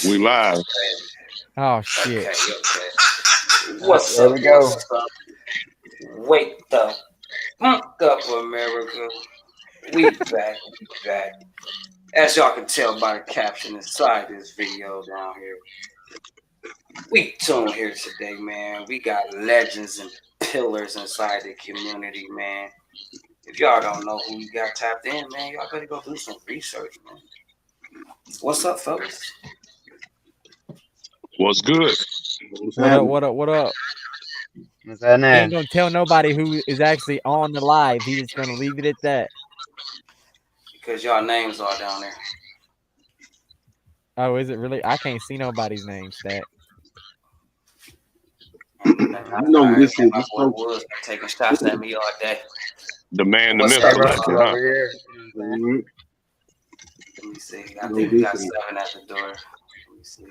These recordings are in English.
We live. Oh shit. Okay. What's There up? we go. What's up? Wake the fuck up, America. We back. As y'all can tell by the caption inside this video down here, we tuned here today, man. We got legends and pillars inside the community, man. If y'all don't know who we got tapped in, man, y'all better go do some research, man. What's up, folks? What's good? What up? What's He ain't happening? gonna tell nobody who is actually on the live. He's just gonna leave it at that. Because y'all names are down there. Oh, is it really? I can't see nobody's name, Stat. I know this is my boy was taking shots at me all day. The man, the What's myth, up, the bro? legend, Over huh? here. Mhm. Let me see. I think we got 7 at the door. Let me see.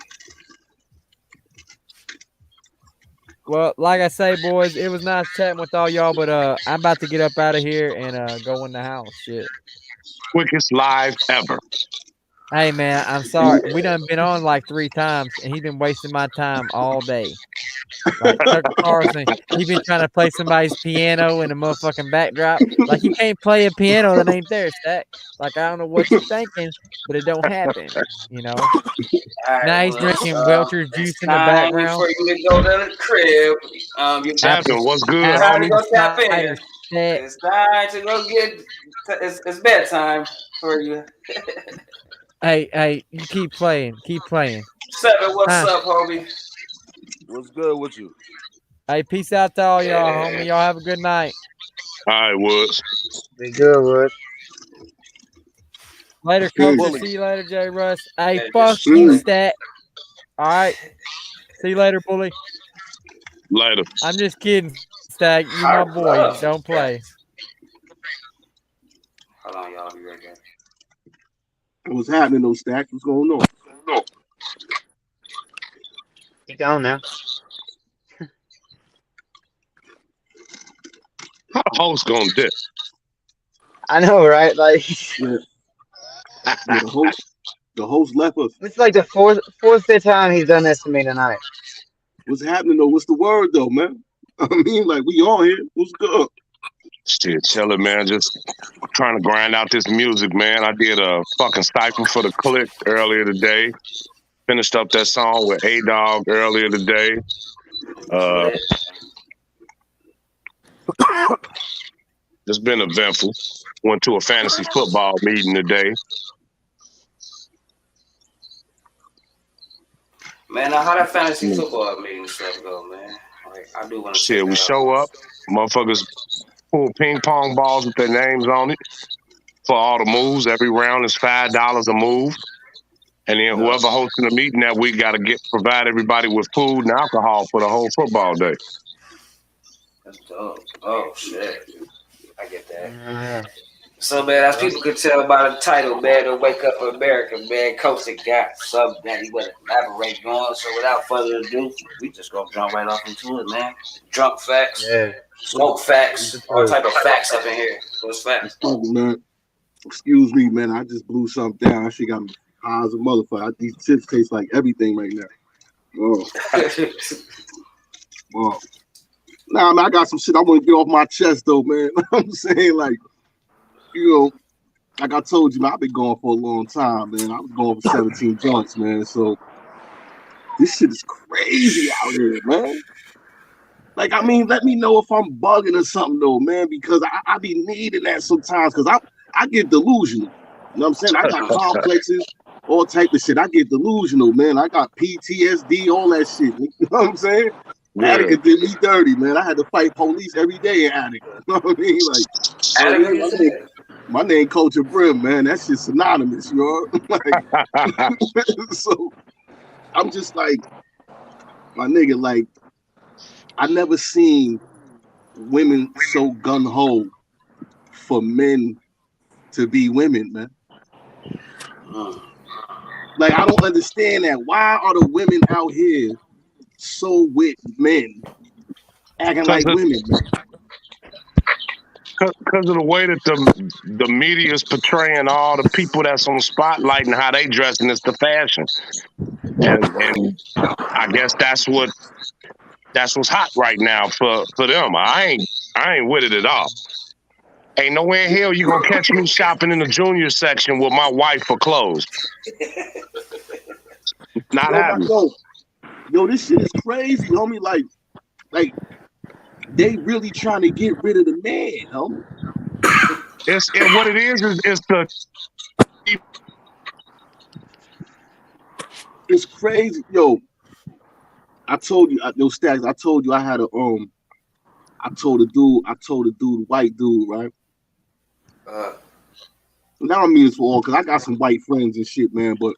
Well, like I say, boys, it was nice chatting with all y'all, but I'm about to get up out of here and go in the house. Shit. Quickest live ever. Hey man, I'm sorry. We done been on like 3 times, and he been wasting my time all day. Like Tucker Carlson, he been trying to play somebody's piano in a motherfucking backdrop. Like you can't play a piano that ain't there, Stack. Like I don't know what you're thinking, but it don't happen. You know. All right, Now he's well, drinking Welch's juice it's in the time background. for you to go to the crib. You Captain, what's good, time to homie? go tap in. Cider, Stat. It's time to go get. It's bedtime for you. Hey, you keep playing. 7, what's Huh. up, homie? What's good with you? Hey, peace out to all y'all, Yeah. homie. Y'all have a good night. All right, Woods. Be good, Wood. Later, Hey, coach. Bully. See you later, J. Russ. Hey, Yeah, fuck just- you, Stat. All right. See you later, bully. Later. I'm just kidding, Stag. You my boy. Don't play. Hold on, y'all. Be right back. What's happening, those stacks? What's going on? Keep going now. How the host gonna dip? I know, right? Like Yeah, the host left us. it's like the fifth time he's done this to me tonight. What's happening though? What's the word though, man? I mean, like we all here. What's good? Shit, chillin', man. Just trying to grind out this music, man. I did a fucking cipher for the Click earlier today. Finished up that song with A-Dog earlier today. It's been eventful. Went to a fantasy football meeting today. Man, now how that fantasy football meeting stuff go, man? Like, I do want to Shit, we show up. Motherfuckers pull ping pong balls with their names on it for all the moves. Every round is $5 a move. And then whoever hosting the meeting that week got to provide everybody with food and alcohol for the whole football day. That's dope. Oh shit, I get that. Yeah. So man, as people could tell by the title, man, to Wake Up America, man, Coach had got something that he would elaborate on. So without further ado, we just gonna jump right off into it, man. Drunk facts, Yeah. smoke facts, all type of facts up in here. What's facts? Man, excuse me, man. I just blew something down. She got me high as a motherfucker. These chips taste like everything right now. Oh, wow. Nah, man, I got some shit I want to get off my chest though, man. I'm saying, like, you know, like I told you, man, I've been going for a long time, man. I was going for 17 joints, man. So this shit is crazy out here, man. Like, I mean, let me know if I'm bugging or something though, man, because I be needing that sometimes because I get delusional. You know what I'm saying? I got complexes, all type of shit. I get delusional, man. I got PTSD, all that shit. You know what I'm saying? Yeah. Attica did me dirty, man. I had to fight police every day in Attica. You know what I mean? Like, my name Culture Brim, man. That shit's synonymous, you know? Like, so I'm just like, my nigga, like, I never seen women so gung-ho for men to be women, man. Like, I don't understand that. Why are the women out here so with men, acting like women, man? Because of the way that the media is portraying all the people that's on the spotlight and how they dressing, it's the fashion, and I guess that's what's hot right now for them. I ain't with it at all. Ain't nowhere in hell you gonna catch me shopping in the junior section with my wife for clothes. Not happening. Yo, this shit is crazy, homie. Like they really trying to get rid of the man, homie. What it is it's crazy. Yo, I told you, Stacks, I told you I had I told a dude, white dude, right? Now I don't mean this for all, because I got some white friends and shit, man, but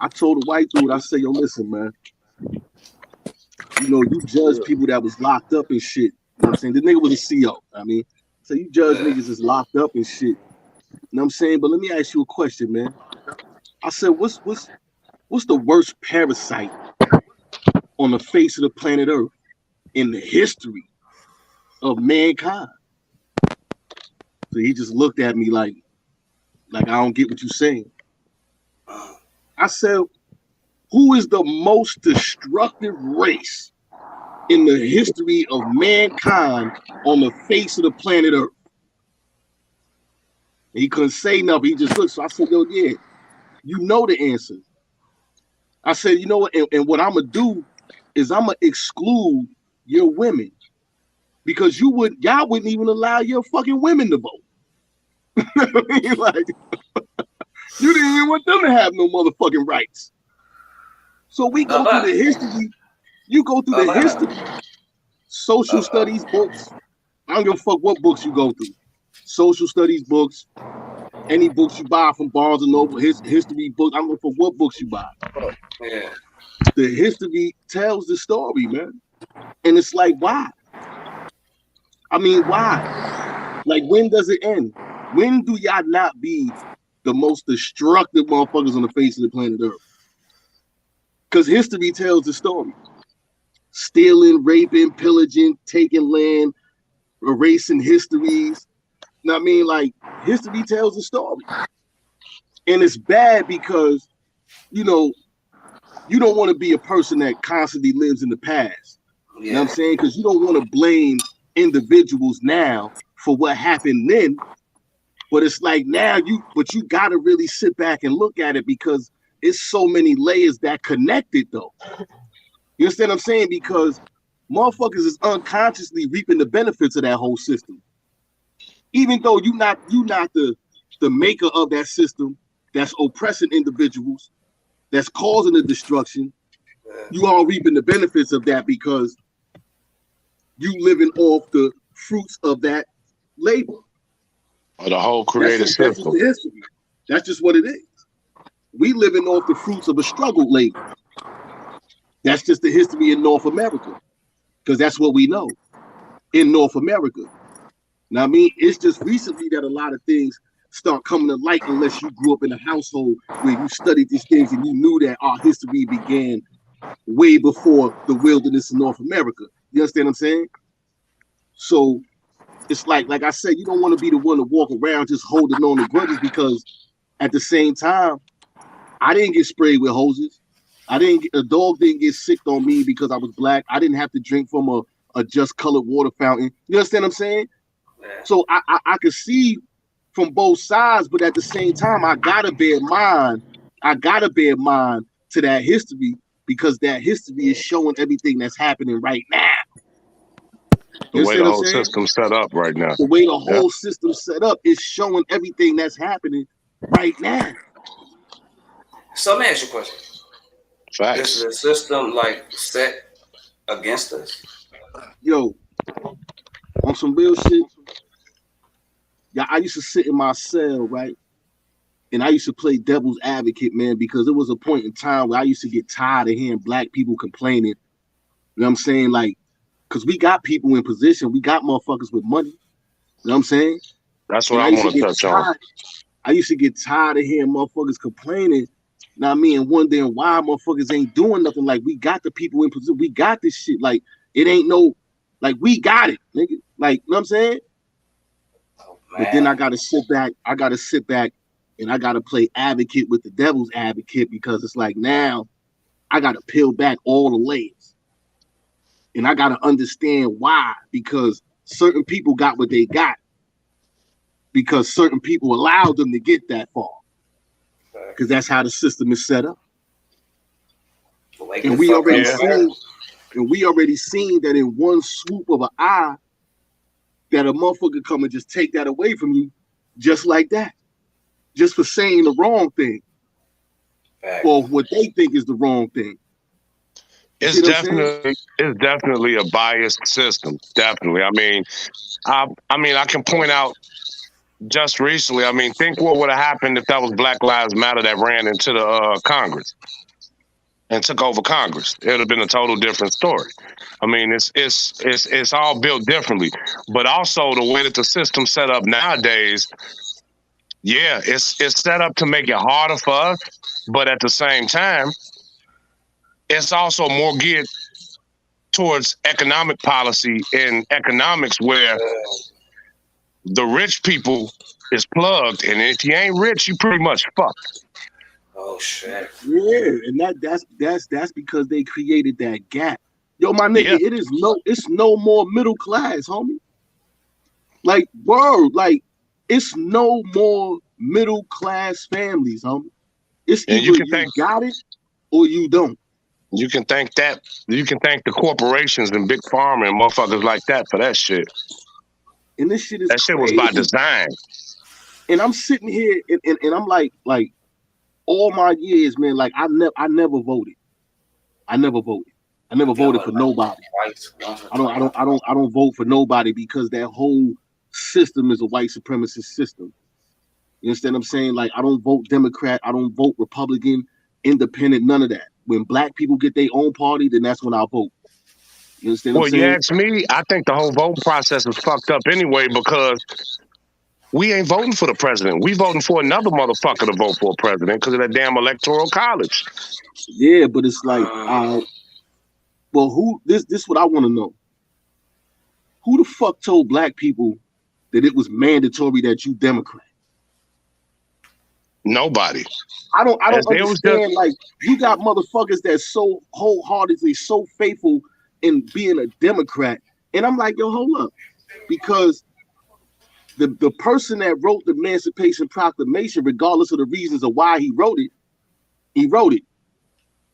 I told the white dude, I said, yo, listen, man, you know, you judge people that was locked up and shit. You know what I'm saying? The nigga was a CO, I mean. So you judge niggas that's locked up and shit. You know what I'm saying? But let me ask you a question, man. I said, what's the worst parasite on the face of the planet Earth in the history of mankind? So he just looked at me like I don't get what you're saying. I said, who is the most destructive race in the history of mankind on the face of the planet Earth? And he couldn't say nothing. He just looked. So I said, yo, yeah, you know the answer. I said, you know what? And what I'm going to do is I'm going to exclude your women, because y'all wouldn't even allow your fucking women to vote. I mean, like, you didn't even want them to have no motherfucking rights. So we go through the history. You go through the history, social studies books. I don't give a fuck what books you go through. Social studies books, any books you buy from Barnes and Noble, history book. I don't give a fuck what books you buy. Yeah. The history tells the story, man. And it's like, why? I mean, why? Like, when does it end? When do y'all not be the most destructive motherfuckers on the face of the planet Earth? Because history tells the story. Stealing, raping, pillaging, taking land, erasing histories. You know what I mean? Like, history tells the story. And it's bad because, you know, you don't want to be a person that constantly lives in the past. Yeah. You know what I'm saying? Because you don't want to blame individuals now for what happened then. But it's like now you got to really sit back and look at it, because it's so many layers that connect it, though. You understand what I'm saying? Because motherfuckers is unconsciously reaping the benefits of that whole system. Even though you're not the maker of that system that's oppressing individuals, that's causing the destruction, you are reaping the benefits of that because you living off the fruits of that labor. Or the whole creative system. That's just the history. That's just what it is. We living off the fruits of a struggle labor. That's just the history in North America, because that's what we know in North America. Now, I mean, it's just recently that a lot of things start coming to light, unless you grew up in a household where you studied these things and you knew that our history began way before the wilderness in North America. You understand what I'm saying? So it's like I said, you don't want to be the one to walk around just holding on to grudges, because at the same time, I didn't get sprayed with hoses. A dog didn't get sick on me because I was black. I didn't have to drink from a just colored water fountain. You understand what I'm saying? Yeah. So I could see from both sides, but at the same time, I gotta bear mind to that history, because that history is showing everything that's happening right now. The way the whole system's set up right now. The way the whole system's set up is showing everything that's happening right now. So let me ask you a question. Factz. Is the system like set against us? Yo, on some real shit. Yeah, I used to sit in my cell, right? And I used to play devil's advocate, man, because there was a point in time where I used to get tired of hearing black people complaining. You know what I'm saying? Like, because we got people in position. We got motherfuckers with money. You know what I'm saying? That's what I want to touch on. I used to get tired of hearing motherfuckers complaining. Now, I mean, and wondering why motherfuckers ain't doing nothing. Like, we got the people in position. We got this shit. Like, it ain't no, like, we got it, nigga. Like, you know what I'm saying? But then I gotta sit back. And I gotta play advocate with the devil's advocate because it's like now I gotta peel back all the layers. And I gotta understand why. Because certain people got what they got. Because certain people allowed them to get that far. Because that's how the system is set up. And we already seen that in one swoop of an eye, that a motherfucker come and just take that away from you, just like that, just for saying the wrong thing, or what they think is the wrong thing. It's definitely a biased system. Definitely. I mean, I can point out just recently. I mean, think what would have happened if that was Black Lives Matter that ran into the Congress and took over Congress. It would have been a total different story. I mean, it's all built differently, but also the way that the system's set up nowadays, yeah, it's set up to make it harder for us, but at the same time, it's also more geared towards economic policy and economics where the rich people is plugged, and if you ain't rich, you pretty much fucked. Oh shit! Yeah, and that's because they created that gap. Yo, my nigga, it's no more middle class, homie. Like word, like it's no more middle class families, homie. It's either you got it or you don't. You can thank that. You can thank the corporations and big pharma and motherfuckers like that for that shit. And this shit is that shit was by design. And I'm sitting here and I'm like all my years, man, like I never voted. I never voted for nobody. I don't vote for nobody because that whole system is a white supremacist system. You understand what I'm saying? Like I don't vote Democrat, I don't vote Republican, independent, none of that. When black people get their own party, then that's when I vote. You understand what I'm saying? Well, you ask me, I think the whole voting process is fucked up anyway because we ain't voting for the president. We voting for another motherfucker to vote for a president because of that damn electoral college. Yeah, but it's like, well, who? This is what I want to know. Who the fuck told black people that it was mandatory that you Democrat? Nobody. I don't understand. Like you got motherfuckers that's so wholeheartedly, so faithful in being a Democrat, and I'm like, yo, hold up, because the person that wrote the Emancipation Proclamation, regardless of the reasons of why he wrote it.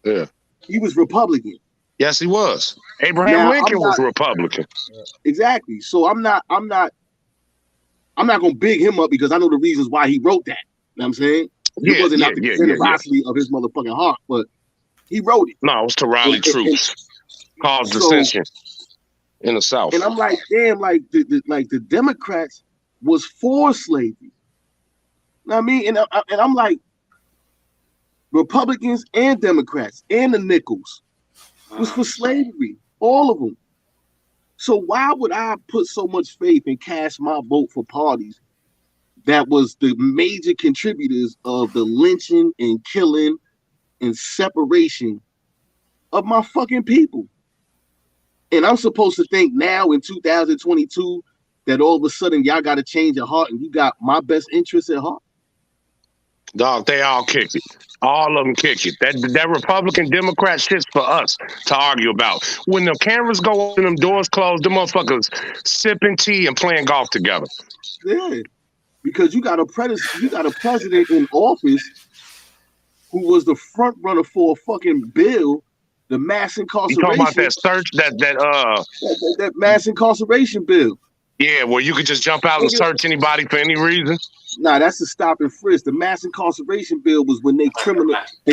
Yeah, he was Republican. Yes, he was. Abraham Lincoln was Republican. Exactly. So I'm not gonna big him up because I know the reasons why he wrote that. You know what I'm saying? It wasn't out the generosity of his motherfucking heart, but he wrote it. No, it was to rally troops, cause dissension in the South. And I'm like, damn, like the Democrats was for slavery. You know what I mean? And I'm like, Republicans and Democrats and the nickels was for slavery, all of them. So why would I put so much faith and cast my vote for parties that was the major contributors of the lynching and killing and separation of my fucking people? And I'm supposed to think now in 2022 that all of a sudden y'all got to change your heart and you got my best interests at heart? Dog, they all kick it. All of them kick it. That Republican Democrat shit's for us to argue about. When the cameras go open, them doors close, the motherfuckers sipping tea and playing golf together. Yeah, because you got a president in office who was the front runner for a fucking bill, the mass incarceration. You talking about that search, that mass incarceration bill? Yeah, where you could just jump out and search anybody for any reason. Nah, that's a stop and frisk. The mass incarceration bill was when they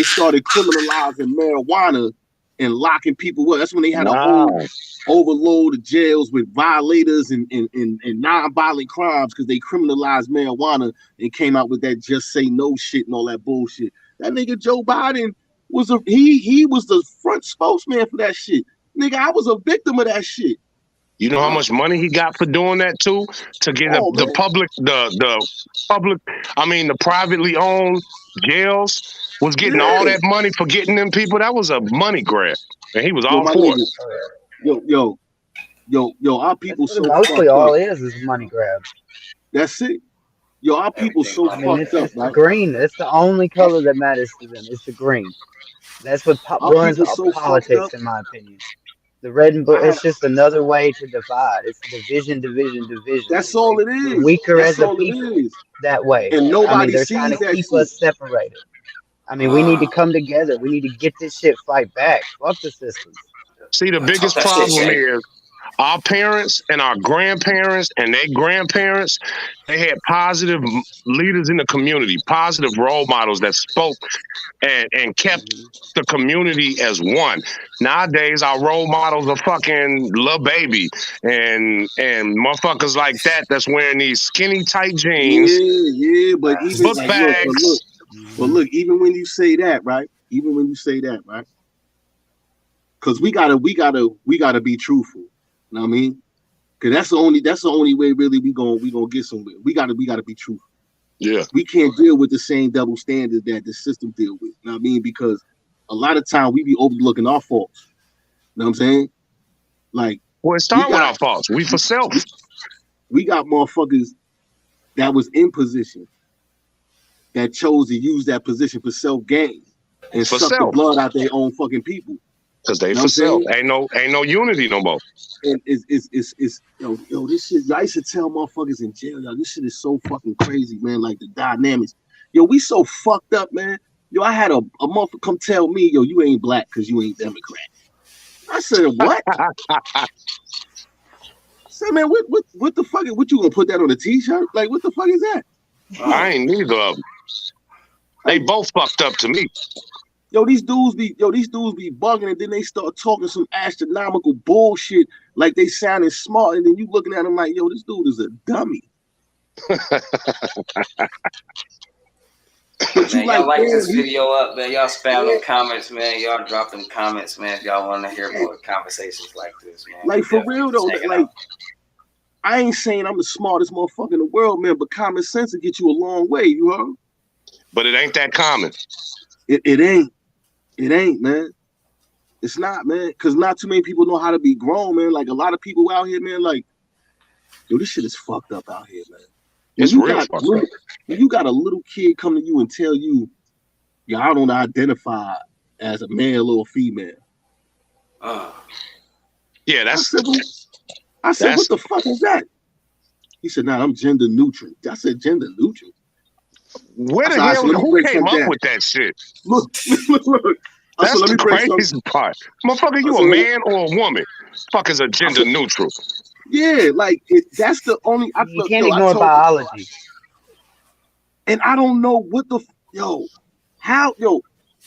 started criminalizing marijuana and locking people up. That's when they had a whole overload of jails with violators and non-violent crimes because they criminalized marijuana and came out with that just say no shit and all that bullshit. That nigga Joe Biden was he was the front spokesman for that shit. Nigga, I was a victim of that shit. You know how much money he got for doing that too? To get the privately owned jails was getting all that money for getting them people. That was a money grab, and he was all for it. Yo, our people so mostly all is money grab. That's it. Yo, our people so I mean, fucked up, it's the right? green. It's the only color that matters to them. It's the green. That's what Our runs people so fucked politics, up. in my opinion. The red and blue. I had It's just another way to divide. It's division, division, division. That's all it We're is. weaker That's as a all it people is. that way. And I mean, nobody they're trying sees to that keep shit. us separated. I mean, we need to Uh, come together. We need to get this shit fight back. Fuck the systems. See, the talk biggest that shit, problem Shay. is our parents and our grandparents and their grandparents, they had positive leaders in the community, positive role models that spoke and kept the community as one. Nowadays, our role models are fucking Lil Baby and motherfuckers like that that's wearing these skinny tight jeans, Yeah, but That's even book like bags. look, even when you say that, right? Even when you say that, right? Because we gotta be truthful. You know what I mean? Because that's the only way really we gonna get somewhere. We gotta be truthful. Yeah. We can't deal with the same double standards that the system deal with. You know what I mean? Because a lot of time we be overlooking our faults. You know what I'm saying? Like Well, it we start with our got faults. We for self. we got motherfuckers that was in position that chose to use that position for self gain and For suck the self. blood out their own fucking people. Because they You know for what I'm self. saying? Ain't no unity no more. And it's yo, this shit. I used to tell motherfuckers in jail, yo, this shit is so fucking crazy, man. Like the dynamics. Yo, we so fucked up, man. Yo, I had a motherfucker come tell me, yo, you ain't black because you ain't Democrat. I said, what? I said, man, what the fuck? What you gonna put that on a t-shirt? Like, what the fuck is that? I ain't neither of them. They both fucked up to me. Yo, these dudes be bugging, and then they start talking some astronomical bullshit, like they sounding smart, and then you looking at them like, yo, this dude is a dummy. But Man, you y'all like this man, video up, man. Y'all spam them comments, man. Y'all drop them comments, man. If y'all want to hear more conversations like this, man. like for real though, Check it like out. I ain't saying I'm the smartest motherfucker in the world, man, but common sense will get you a long way, you heard? But it ain't that common. It ain't, man. It's not, man, because not too many people know how to be grown, man. Like a lot of people out here, man, like, yo, this shit is fucked up out here, man. It's real fucked up. When you got a little kid come to you and tell you, yo, I don't identify as a male or female. Yeah, I said, what the fuck is that? He said, nah, I'm gender neutral. I said, gender neutral? where the I said, hell? let me Who break came something up down. with that shit? Look. I That's said, let the me break something. crazy part. Motherfucker, you a man or a woman? Fuck is a gender neutral. Yeah, like that's the only. You can't ignore biology. And I don't know what the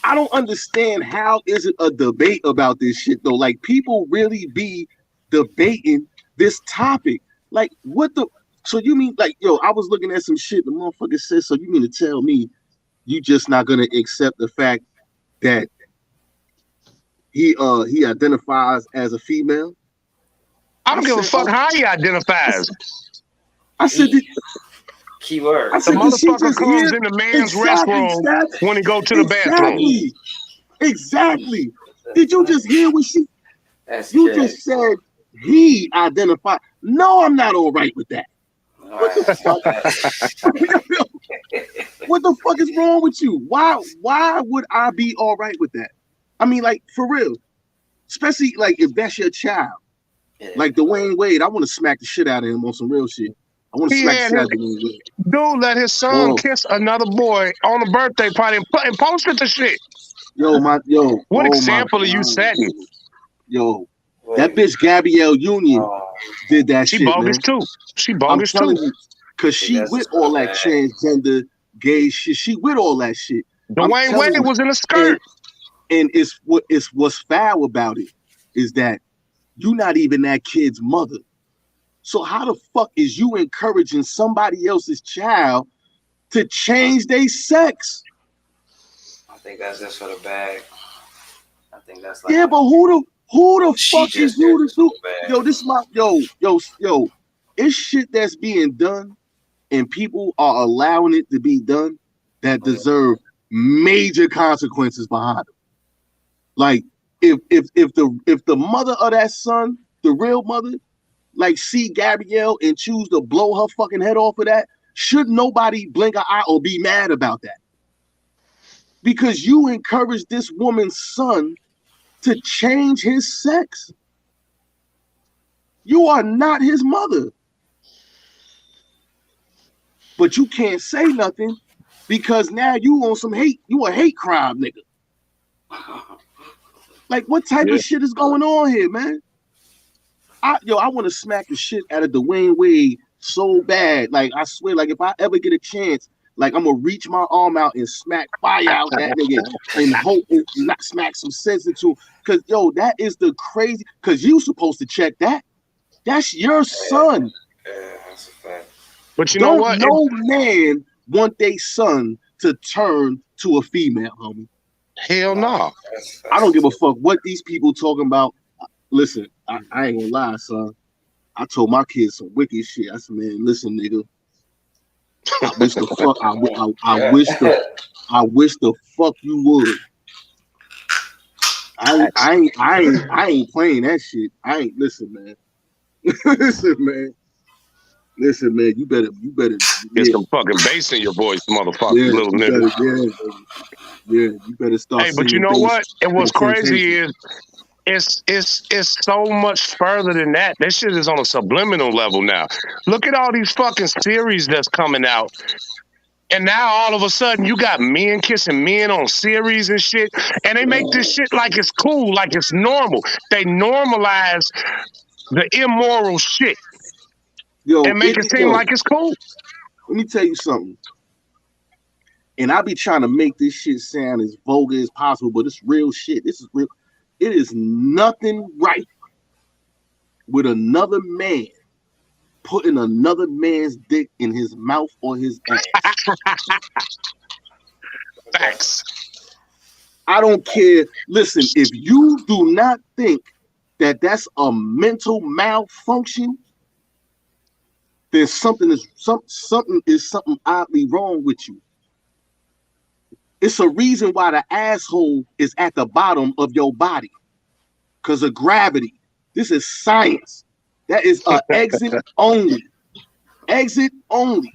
I don't understand how is it a debate about this shit though. Like people really be debating this topic. Like what the? So you mean like I was looking at some shit. The motherfucker said. So you mean to tell me you just not gonna accept the fact that he identifies as a female? I don't give a fuck how he identifies. I said, Keyword. I The said, did she motherfucker just comes hear? in the man's restroom when he go to the bathroom. Exactly. Did you just hear what she? That's You correct. just said he identified. No, I'm not all right with that. What the fuck? What the fuck is wrong with you? Why would I be all right with that? I mean, like for real. Especially like if that's your child. Yeah. Like Dwayne Wade, I want to smack the shit out of him on some real shit. I want to He smack the had shit out of his Dwayne Wade. dude let his son kiss another boy on a birthday party and posted the shit. What example are you setting? Yo, that bitch Gabrielle Union did that She shit, bogus man. too. She I'm bogus telling too. you, cause she with all that transgender gay shit. She with all that shit. Dwayne Wade was in a skirt. And what's foul about it is that you're not even that kid's mother. So how the fuck is you encouraging somebody else's child to change their sex? I think that's just for the bag. I think that's like but who the fuck is you to do? Yo, this is my yo. It's shit that's being done, and people are allowing it to be done that deserve major consequences behind them. Like if the mother of that son, the real mother, like see Gabrielle and choose to blow her fucking head off of that, should nobody blink an eye or be mad about that? Because you encourage this woman's son to change his sex. You are not his mother. But you can't say nothing because now you on some hate. You a hate crime, nigga. Like, what type of shit is going on here, man? I want to smack the shit out of Dwayne Wade so bad. Like, I swear, like, if I ever get a chance, like, I'm gonna reach my arm out and smack fire out that nigga and hope and not smack some sense into him. Cause that is the crazy. Cause you supposed to check that. That's your son. Yeah, that's a fact. But you know what? No man want their son to turn to a female, homie. Hell no. I don't give a fuck what these people talking about. Listen, I ain't gonna lie, son. I told my kids some wicked shit. I said, man, listen, nigga. I wish the fuck I wish the fuck you would. I ain't playing that shit. Listen, man. Listen, man. You better get some fucking bass in your voice, motherfucker, little nigga. You better start. Hey, but you know what? And what's crazy is it's so much further than that. That shit is on a subliminal level now. Look at all these fucking series that's coming out. And now all of a sudden you got men kissing men on series and shit. And they make this shit like it's cool, like it's normal. They normalize the immoral shit. And make it seem like it's cool. Let me tell you something. And I be trying to make this shit sound as vulgar as possible, but it's real shit. This is real. It is nothing right with another man putting another man's dick in his mouth or his ass. Facts. I don't care. Listen, if you do not think that that's a mental malfunction, then something is oddly wrong with you. It's a reason why the asshole is at the bottom of your body. Because of gravity. This is science. That is an exit only. Exit only.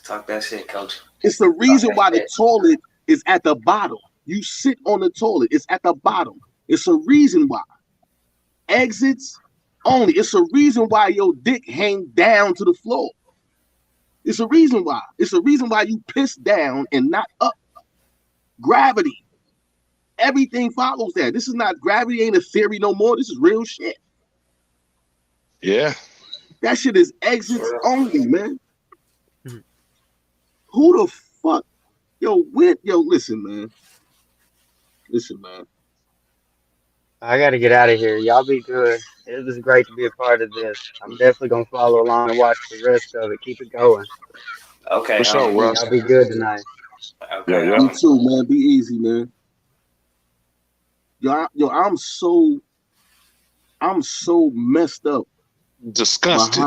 Talk that shit, coach. It's the reason why the toilet is at the bottom. You sit on the toilet. It's at the bottom. It's a reason why. Exits only. It's a reason why your dick hang down to the floor. It's a reason why. It's a reason why you piss down and not up. Gravity. Everything follows that. This is not gravity, ain't a theory no more. This is real shit. Yeah. That shit is exits only, man. Who the fuck? Listen, man. Listen, man. I gotta get out of here. Y'all be good. It was great to be a part of this. I'm definitely gonna follow along and watch the rest of it. Keep it going. Okay. For sure, Russ. Y'all be good tonight. Okay. You too, man. Be easy, man. I'm so messed up. Disgusted.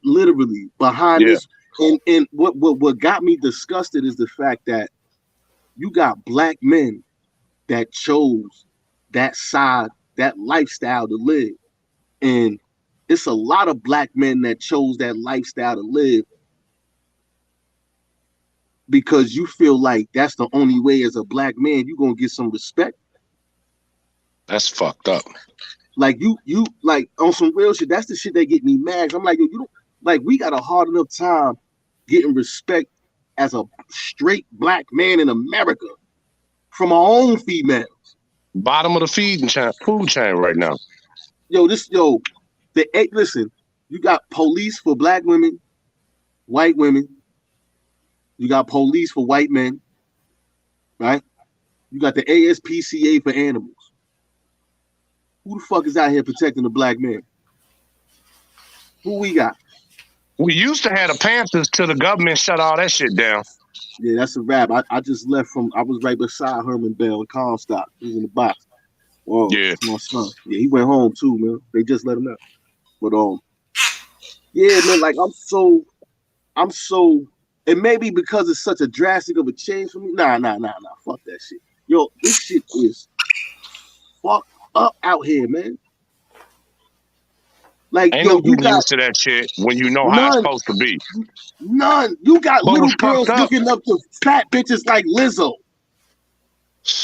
Literally behind this. And what got me disgusted is the fact that you got black men that chose that side, that lifestyle to live. And it's a lot of black men that chose that lifestyle to live because you feel like that's the only way as a black man you're gonna get some respect. That's fucked up. Like you like on some real shit. That's the shit that get me mad. I'm like, you don't like we got a hard enough time getting respect as a straight black man in America from our own females. Bottom of the food chain right now. Listen, you got police for black women, white women. You got police for white men, right? You got the ASPCA for animals. Who the fuck is out here protecting the black man? Who we got? We used to have the Panthers till the government shut all that shit down. Yeah, that's a wrap. I just left I was right beside Herman Bell and Comstock. He was in the box. Whoa, yeah. My son. Yeah, he went home too, man. They just let him out. But yeah, man, like I'm so and maybe because it's such a drastic of a change for me. Nah. Fuck that shit. Yo, this shit is fucked up out here, man. Like, Ain't yo, no you getting got used to that shit when you know how it's none, supposed to be. none. You got But little what's fucked girls up? looking up to fat bitches like Lizzo.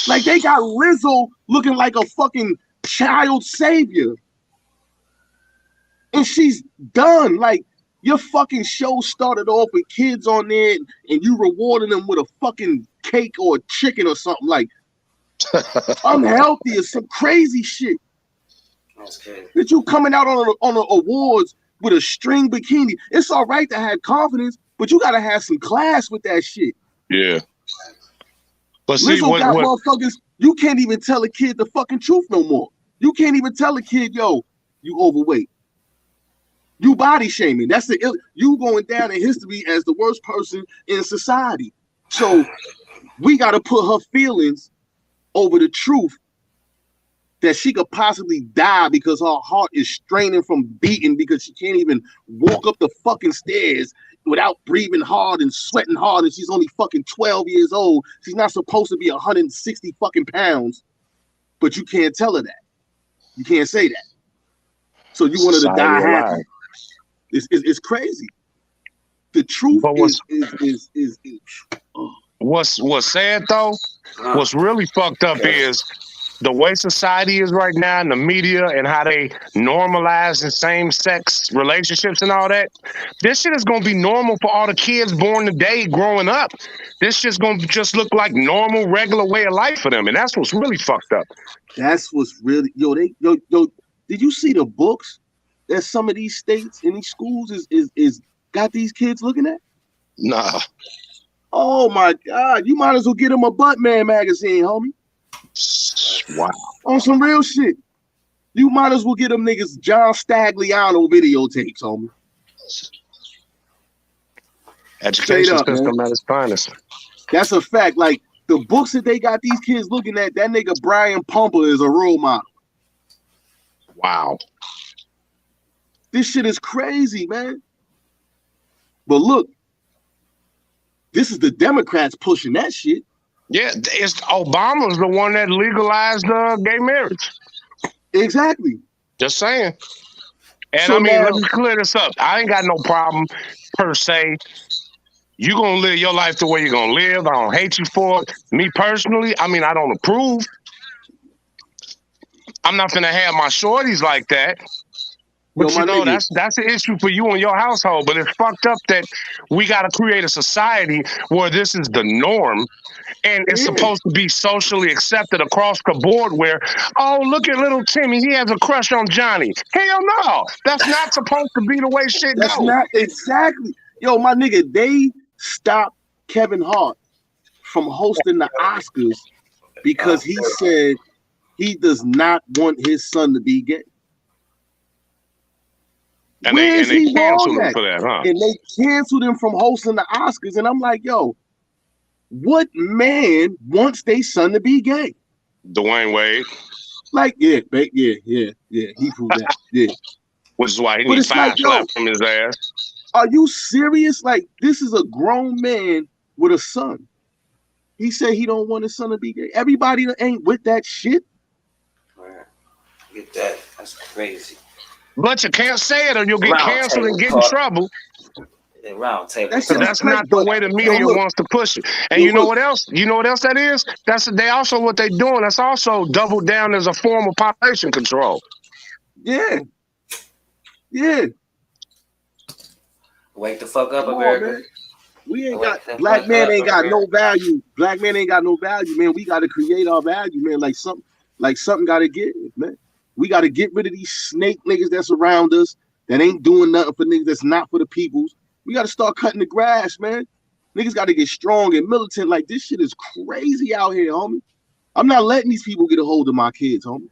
Like, they got Lizzo looking like a fucking child savior. And she's done. Like, your fucking show started off with kids on there and you rewarding them with a fucking cake or a chicken or something like unhealthy or some crazy shit. That's crazy. That you coming out on the awards with a string bikini. It's all right to have confidence, but you gotta have some class with that shit. Yeah. But see, Lizzo got what motherfuckers. You can't even tell a kid the fucking truth no more. You can't even tell a kid, yo, you overweight. You body shaming. That's you going down in history as the worst person in society. So we got to put her feelings over the truth that she could possibly die because her heart is straining from beating because she can't even walk up the fucking stairs without breathing hard and sweating hard, and she's only fucking 12 years old. She's not supposed to be 160 fucking pounds, but you can't tell her that. You can't say that. So you want her to die happy. It's crazy. The truth is What's sad though? What's really fucked up is the way society is right now in the media and how they normalize the same-sex relationships and all that. This shit is gonna be normal for all the kids born today growing up. This shit's gonna just look like normal, regular way of life for them, and that's what's really fucked up. That's what's really yo. Did you see the books that some of these states and these schools is got these kids looking at? Nah. Oh my God! You might as well get them a Buttman magazine, homie. Wow. On some real shit. You might as well get them niggas John Stagliano videotapes, homie. Education up, system man. at its finest. That's a fact. Like the books that they got these kids looking at, that nigga Brian Pumper is a role model. Wow. This shit is crazy, man. But look, this is the Democrats pushing that shit. Yeah, it's Obama's the one that legalized gay marriage. Exactly. Just saying. And So I mean, now, let me clear this up. I ain't got no problem per se. You gonna live your life the way you're gonna live. I don't hate you for it. Me personally, I mean, I don't approve. I'm not gonna have my shorties like that. But yo, you know, nigga, that's an issue for you and your household. But it's fucked up that we gotta create a society where this is the norm. And it's supposed to be socially accepted across the board where, oh, look at little Timmy. He has a crush on Johnny. Hell no. That's not supposed to be the way shit goes. That's not exactly. Yo, my nigga, they stopped Kevin Hart from hosting the Oscars because he said he does not want his son to be gay. And they canceled him for that, huh? And they canceled him from hosting the Oscars. And I'm like, yo, what man wants their son to be gay? Dwayne Wade. Like, yeah, he proved that. Yeah. Which is why he needs 5 slaps from his ass. Are you serious? Like, this is a grown man with a son. He said he don't want his son to be gay. Everybody that ain't with that shit. Man, get that. That's crazy. But you can't say it or you'll get canceled and get in trouble. Round table. That's not the way the media wants to push it. And you know what else? You know what else that is? They also what they doing. That's also doubled down as a form of population control. Yeah. Yeah. Wake the fuck up, America. Man. We ain't got black man ain't got no value. Black man ain't got no value, man. We got to create our value, man. Like something got to get, man. We got to get rid of these snake niggas that's around us that ain't doing nothing for niggas that's not for the peoples. We got to start cutting the grass, man. Niggas got to get strong and militant. Like, this shit is crazy out here, homie. I'm not letting these people get a hold of my kids, homie.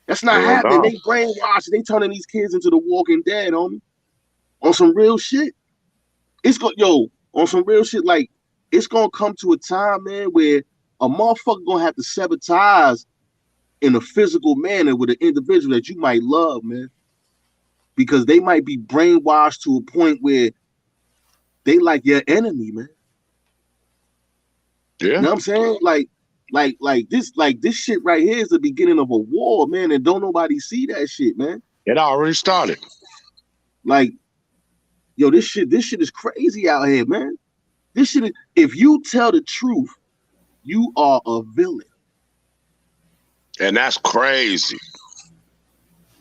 That's not happening. They brainwashed. They turning these kids into the Walking Dead, homie. On some real shit. On some real shit, like, it's going to come to a time, man, where a motherfucker going to have to sever ties in a physical manner with an individual that you might love, man. Because they might be brainwashed to a point where they like your enemy, man. Yeah. You know what I'm saying? Like this shit right here is the beginning of a war, man, and don't nobody see that shit, man. It already started. Like, yo, this shit is crazy out here, man. This shit is, if you tell the truth, you are a villain. And that's crazy.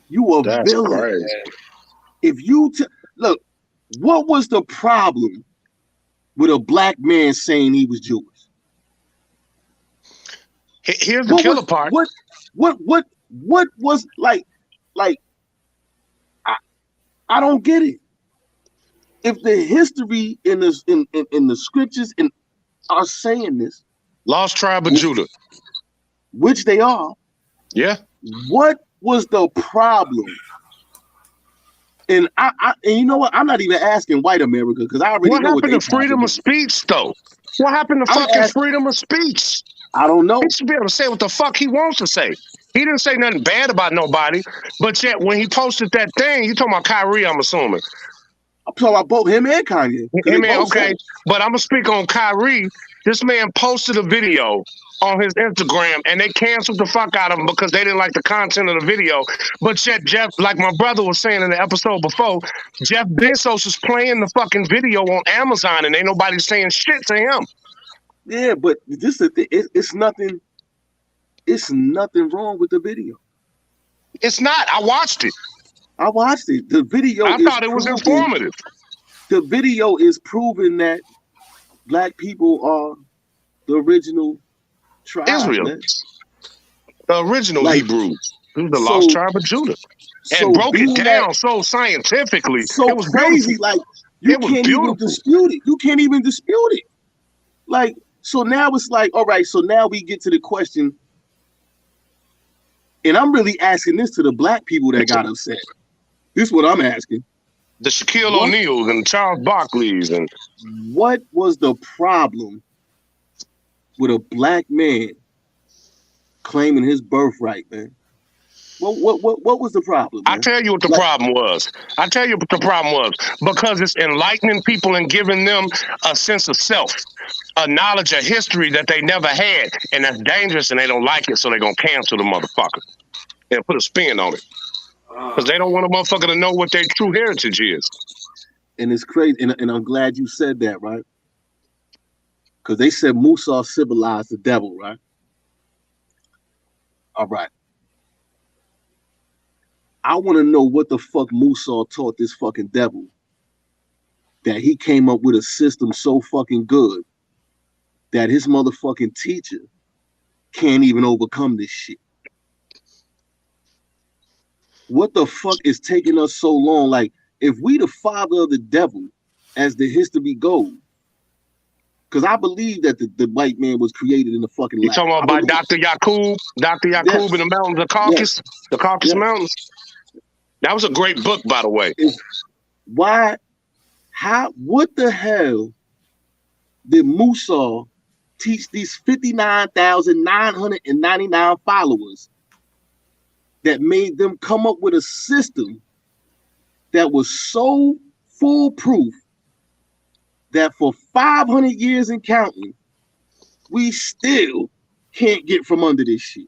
You a That's villain. crazy. If you look, what was the problem with a black man saying he was Jewish? Here's the killer part. What was like I don't get it. If the history in the scriptures are saying this, Lost tribe of Judah, which they are, yeah. What was the problem? And and you know what? I'm not even asking white America because I already what know what happened they to freedom of speech, though. What happened to fucking freedom of speech? I don't know. He should be able to say what the fuck he wants to say. He didn't say nothing bad about nobody, but yet when he posted that thing, you talking about Kyrie, I'm assuming. I'm talking about both him and Kanye. Okay, but I'm gonna speak on Kyrie. This man posted a video on his Instagram, and they canceled the fuck out of him because they didn't like the content of the video. But yet, Jeff, like my brother was saying in the episode before, Jeff Bezos is playing the fucking video on Amazon, and ain't nobody saying shit to him. Yeah, but this is the thing. It's nothing. It's nothing wrong with the video. It's not. I watched it. The video. I thought it was informative. The video is proving that black people are the original tribe. Israel. Man. The original Hebrews. It was the lost tribe of Judah. And broke it down so scientifically. So it was crazy. Beautiful. Like, you can't even dispute it. You can't even dispute it. Like, so now it's like, all right, so now we get to the question. And I'm really asking this to the black people that got upset. This is what I'm asking. The Shaquille O'Neals and Charles Barkley's and what was the problem with a black man claiming his birthright, man? What was the problem? Man? I tell you what the problem was. Because it's enlightening people and giving them a sense of self, a knowledge of history that they never had, and that's dangerous, and they don't like it, so they're gonna cancel the motherfucker and put a spin on it. Because they don't want a motherfucker to know what their true heritage is. And it's crazy, and I'm glad you said that, right? Because they said Musa civilized the devil, right? All right. I want to know what the fuck Musa taught this fucking devil that he came up with a system so fucking good that his motherfucking teacher can't even overcome this shit. What the fuck is taking us so long? Like, if we the father of the devil, as the history goes, because I believe that the white man was created in the fucking lab. You talking about by Dr. Yaqub? Dr. Yaqub in the mountains of Caucasus? Yes. The Caucasus Mountains? That was a great book, by the way. What the hell did Musa teach these 59,999 followers that made them come up with a system that was so foolproof that for 500 years and counting, we still can't get from under this shit?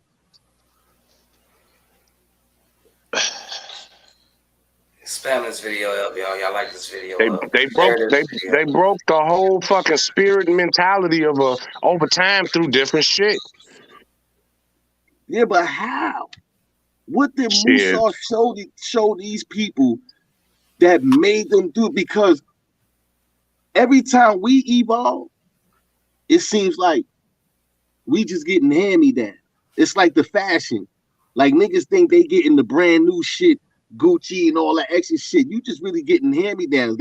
Spam this video up, y'all. Y'all like this video? They broke the whole fucking spirit and mentality of over time through different shit. Yeah, but how? What did Musa show these people that made them do it? Because every time we evolve, it seems like we just getting hand-me-down. It's like the fashion. Like, niggas think they getting the brand new shit, Gucci and all that extra shit. You just really getting hand-me-downs.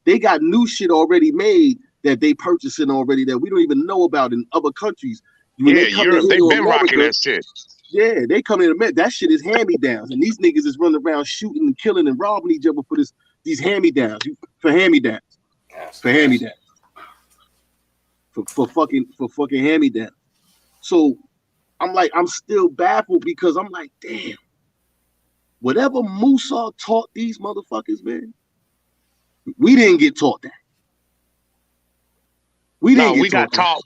They got new shit already made that they purchasing already that we don't even know about in other countries. When Europe, they've been rocking that shit. Yeah, they come in America. That shit is hand-me-downs. And these niggas is running around shooting and killing and robbing each other for these hand-me-downs. For hand-me-downs. For hand-me-downs. For fucking hand-me-downs. So I'm still baffled because I'm like, damn. Whatever Musa taught these motherfuckers, man, we didn't get taught that. We got taught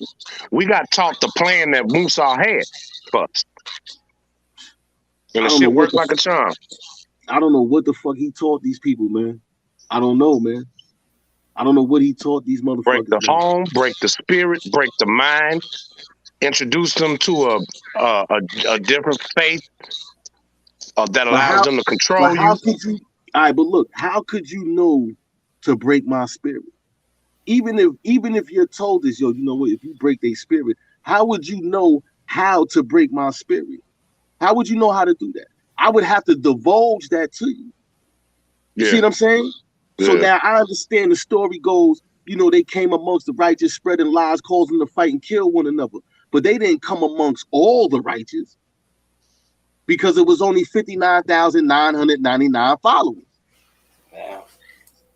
the plan that Musa had for us. And the shit worked like a charm. I don't know what the fuck he taught these people, man. I don't know, man. I don't know what he taught these Break motherfuckers, the man. home, break the spirit, break the mind, introduce them to a different faith that But allows how? them to But control how you. could you? All right, but look, how could you know to break my spirit? Even if you're told this, yo, you know what? If you break their spirit, how would you know how to break my spirit? How would you know how to do that? I would have to divulge that to you. You see Yeah, what I'm saying? So yeah. now I understand the story goes, they came amongst the righteous, spreading lies, causing them to fight and kill one another. But they didn't come amongst all the righteous because it was only 59,999 followers. Yeah.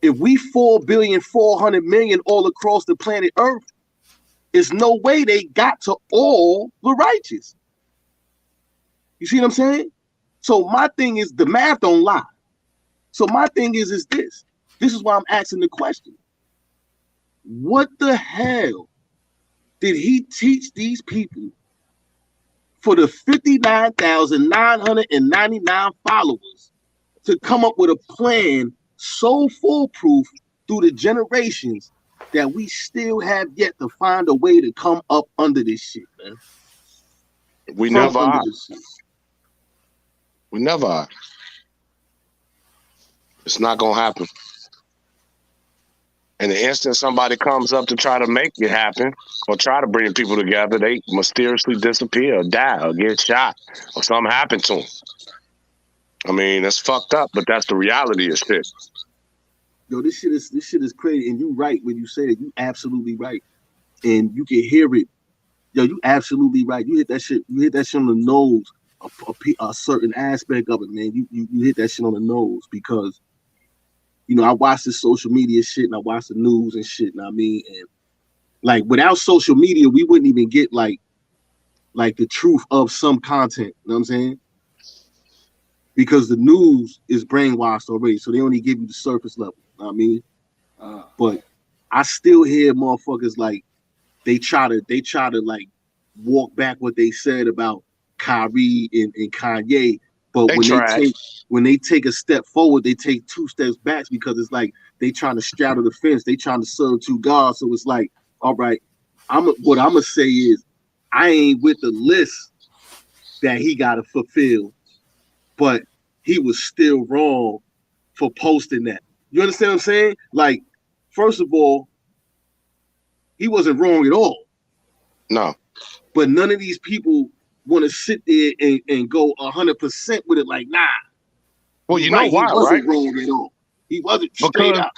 If we 4,400,000,000 all across the planet Earth, there's no way they got to all the righteous. You see what I'm saying? So my thing is the math don't lie. So my thing is this. This is why I'm asking the question. What the hell did he teach these people for the 59,999 followers to come up with a plan so foolproof through the generations that we still have yet to find a way to come up under this shit, man? We From never under are. this shit. We never are. It's not gonna happen. And the instant somebody comes up to try to make it happen or try to bring people together, they mysteriously disappear or die or get shot or something happen to them. I mean, that's fucked up, but that's the reality of shit. Yo, this shit is crazy. And you right when you say it. You absolutely right. And you can hear it. Yo, you absolutely right. You hit that shit. You hit that shit on the nose. A certain aspect of it, man. You hit that shit on the nose because, I watch this social media shit and I watch the news and shit. And I mean, and like without social media, we wouldn't even get like the truth of some content. You know what I'm saying? Because the news is brainwashed already, so they only give you the surface level. You know what I mean, but I still hear motherfuckers like they try to like walk back what they said about Kyrie and Kanye, but when they take a step forward, they take two steps back because it's like they trying to straddle the fence, they trying to serve two gods. So it's like, all right, what I'm gonna say is, I ain't with the list that he got to fulfill, but he was still wrong for posting that. You understand what I'm saying? Like, first of all, he wasn't wrong at all. No. But none of these people want to sit there and go 100% with it. Like, nah. Well, you know why, he wasn't right? wrong at all. He wasn't straight up.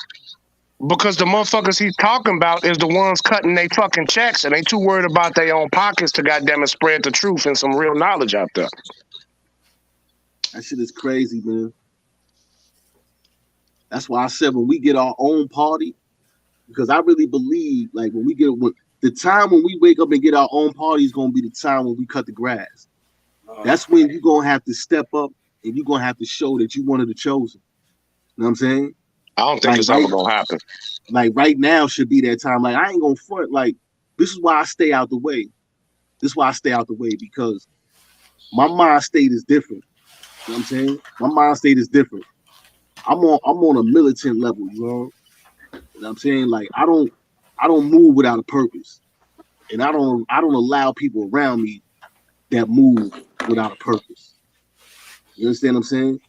Because the motherfuckers he's talking about is the ones cutting they fucking checks and they too worried about their own pockets to goddamn it spread the truth and some real knowledge out there. That shit is crazy, man. That's why I said when we get our own party, because I really believe like the time when we wake up and get our own party is gonna be the time when we cut the grass. That's when you're gonna have to step up and you're gonna have to show that you one of the chosen. You know what I'm saying? I don't think it's ever gonna happen. Like right now should be that time. Like I ain't gonna front. Like this is why I stay out the way. This is why I stay out the way because my mind state is different. You know what I'm saying? My mind state is different. I'm on a militant level, you know what I'm saying? Like I don't move without a purpose. And I don't allow people around me that move without a purpose. You understand what I'm saying?